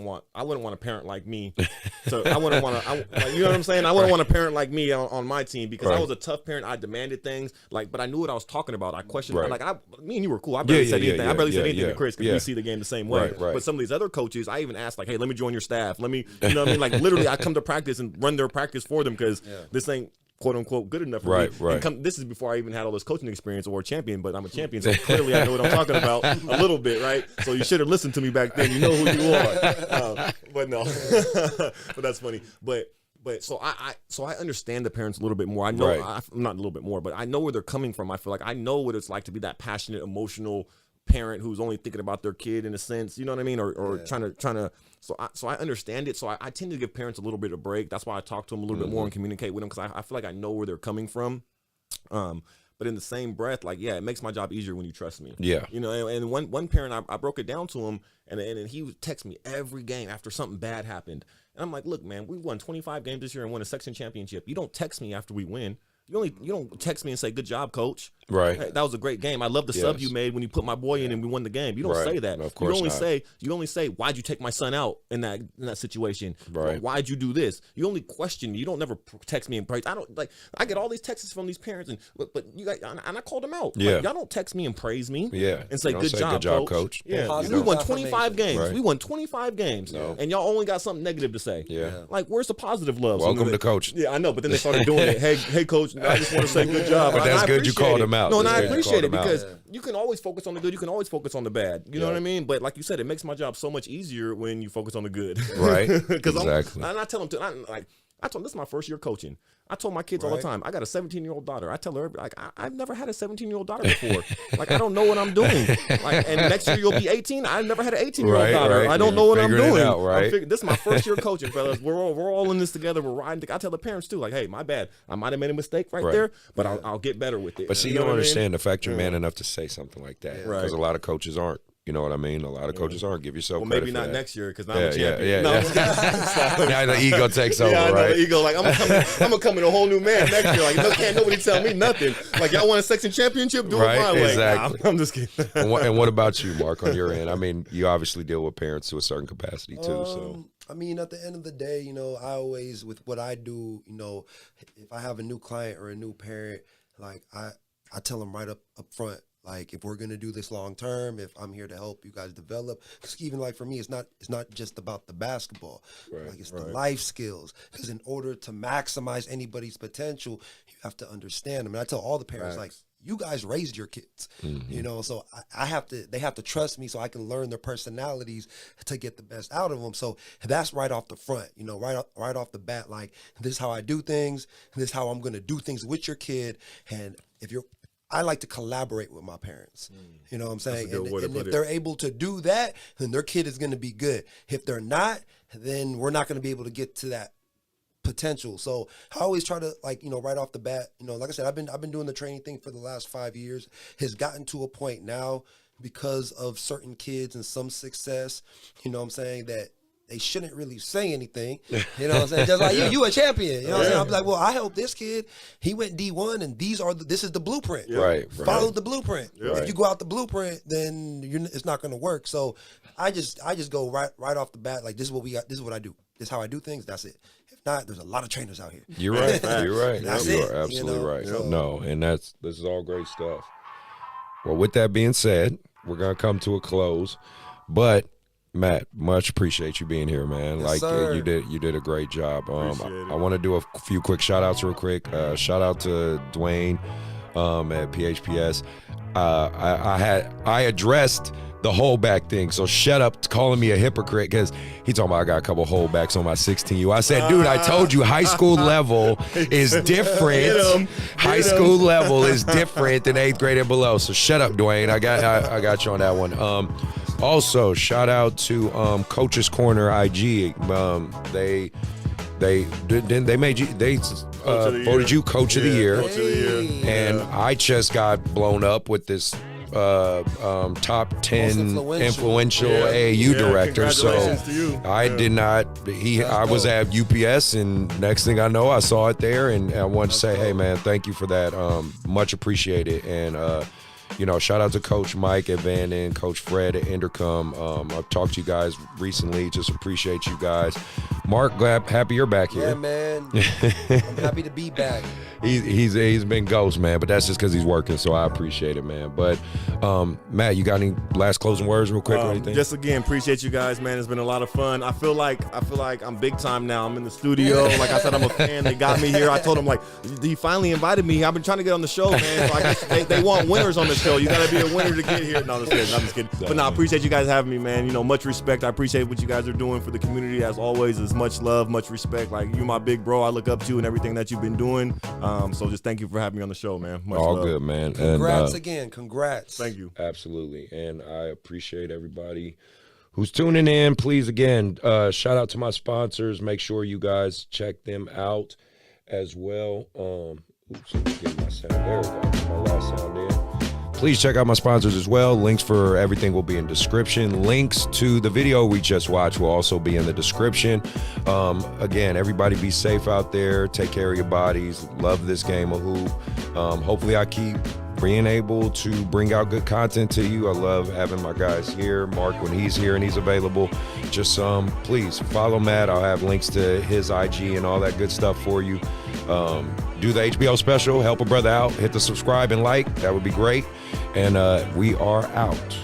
want a parent like me. So I wouldn't want to, you know what I'm saying? I wouldn't want a parent like me on my team because I was a tough parent. I demanded things, but I knew what I was talking about. I questioned, me and you were cool. I barely said anything. I barely said anything to Chris because we see the game the same way. Right. But some of these other coaches, I even asked hey, let me join your staff. Let me, you know what I mean? Like literally I come to practice and run their practice for them because this ain't quote unquote good enough for me. Right. This is before I even had all this coaching experience or a champion, but I'm a champion, so clearly I know what I'm talking about a little bit, right? So you should have listened to me back then. You know who you are. But no, but that's funny. But so I understand the parents a little bit more. I know not a little bit more, but I know where they're coming from. I feel like I know what it's like to be that passionate, emotional parent who's only thinking about their kid in a sense, you know what I mean, or trying to. So I understand it. So I tend to give parents a little bit of break. That's why I talk to them a little bit more and communicate with them because I feel like I know where they're coming from. But in the same breath, it makes my job easier when you trust me. Yeah. You know, and one parent, I broke it down to him, and he would text me every game after something bad happened. And I'm like, look, man, we won 25 games this year and won a section championship. You don't text me after we win. You don't text me and say, good job, coach. Right. Hey, that was a great game. I love the sub you made when you put my boy in and we won the game. You don't say that. No, of course you only say, why'd you take my son out in that situation? Right. Why'd you do this? You only question me. You don't never text me and praise. I get all these texts from these parents but you guys, and I called them out. Yeah. Y'all don't text me and praise me. Yeah. And say, good job, coach. Yeah. Positive We won 25 games. Right. We won 25 games. No. And y'all only got something negative to say. Yeah. Like, where's the positive love? Welcome to coach. Yeah, I know, but then they started doing it. Hey, coach, I just want to say good job. But that's I good you appreciate called it. him out. No, and That's I good you appreciate called it him out. because you can always focus on the good. You can always focus on the bad. You know what I mean? But like you said, it makes my job so much easier when you focus on the good. Right. Because exactly. I tell them to, This is my first year coaching. I told my kids all the time, I got a 17-year-old daughter. I tell her, like, I've never had a 17-year-old daughter before. Like, I don't know what I'm doing. Like, and next year you'll be 18. I've never had an 18-year-old daughter. Right. I don't know what I'm doing. Out, right? This is my first year coaching, fellas. We're all in this together. We're riding. I tell the parents too, like, hey, my bad. I might have made a mistake right there, but I'll get better with it. But see, you don't understand the fact you're man enough to say something like that, because a lot of coaches aren't. You know what I mean? A lot of coaches aren't. Give yourself credit maybe for not that. next year because now I'm a champion. Now the ego takes over, I know, right? the ego, like, I'm gonna come in a whole new man next year. Like, can't nobody tell me nothing. Like, y'all want a section championship? Do it my way. Exactly. Nah, I'm just kidding. And what about you, Mark, on your end? I mean, you obviously deal with parents to a certain capacity too. So I mean, at the end of the day, you know, I always, with what I do, you know, if I have a new client or a new parent, like I tell them right up front, like, if we're gonna do this long term, if I'm here to help you guys develop, because even like for me, it's not just about the basketball, like it's the life skills. Because in order to maximize anybody's potential, you have to understand them. And I tell all the parents, like, you guys raised your kids, you know, so they have to trust me so I can learn their personalities to get the best out of them. So that's right off the front, you know, right off the bat, like, this is how I do things. This is how I'm going to do things with your kid. And I like to collaborate with my parents, you know what I'm saying? And if they're able to do that, then their kid is going to be good. If they're not, then we're not going to be able to get to that potential. So I always try to, like, you know, right off the bat, you know, like I said, I've been doing the training thing for the last 5 years. Has gotten to a point now because of certain kids and some success, you know what I'm saying, that they shouldn't really say anything, you know what I'm saying? Just like, you a champion, you know what I'm saying? I'm like, well, I helped this kid. He went D1, and this is the blueprint. Right. Follow the blueprint. If you go out the blueprint, then it's not going to work. So I just go right off the bat, like, this is what we got. This is what I do. This is how I do things. That's it. If not, there's a lot of trainers out here. You're right. You're right. That's you it, are absolutely you know? right. So, No, and this is all great stuff. Well, with that being said, we're gonna come to a close, but Matt, much appreciate you being here, man. Yes, sir. You did a great job. I want to do a few quick shout outs real quick. Shout out to Dwayne at PHPS. I addressed the holdback thing, so shut up calling me a hypocrite, because he talking about I got a couple holdbacks on my 16U. I said, dude, I told you high school level is different. High school level is different than 8th grade and below. So shut up, Dwayne. I got you on that one. Also, shout out to Coach's Corner IG. They made you. They voted you Coach of the Year. Coach of the Year. And I just got blown up with this top 10 influential AAU director. So Congratulations to you. I did not. I was at UPS, and next thing I know, I saw it there, and I wanted to say, hey man, thank you for that. Much appreciated. And you know, shout out to Coach Mike at Van and Coach Fred at Intercom. I've talked to you guys recently. Just appreciate you guys. Mark, happy you're back here. Yeah, man. I'm happy to be back. He's been ghost, man, but that's just because he's working, so I appreciate it, man. But Matt, you got any last closing words real quick or anything? Just again, appreciate you guys, man. It's been a lot of fun. I feel like I'm big time now. I'm in the studio. Like I said, I'm a fan. They got me here. I told them, like, he finally invited me. I've been trying to get on the show, man. So I guess they want winners on the show. You got to be a winner to get here. No, I'm just kidding. But no, I appreciate you guys having me, man. You know, much respect. I appreciate what you guys are doing for the community. As always, it's much love, much respect. Like, you're my big bro. I look up to you and everything that you've been doing. So just thank you for having me on the show, man. Much All love. good, man. Congrats and, again. Congrats. Thank you. Absolutely. And I appreciate everybody who's tuning in. Please, again, shout out to my sponsors. Make sure you guys check them out as well. Oops, let me get my sound. There we go. My last sound in. Please check out my sponsors as well. Links for everything will be in description. Links to the video we just watched will also be in the description. Again, everybody be safe out there. Take care of your bodies. Love this game of hoop. Hopefully I keep being able to bring out good content to you. I love having my guys here. Mark, when he's here and he's available, just please follow Matt. I'll have links to his IG and all that good stuff for you. Do the HBO special, help a brother out, hit the subscribe and like, that would be great. And we are out.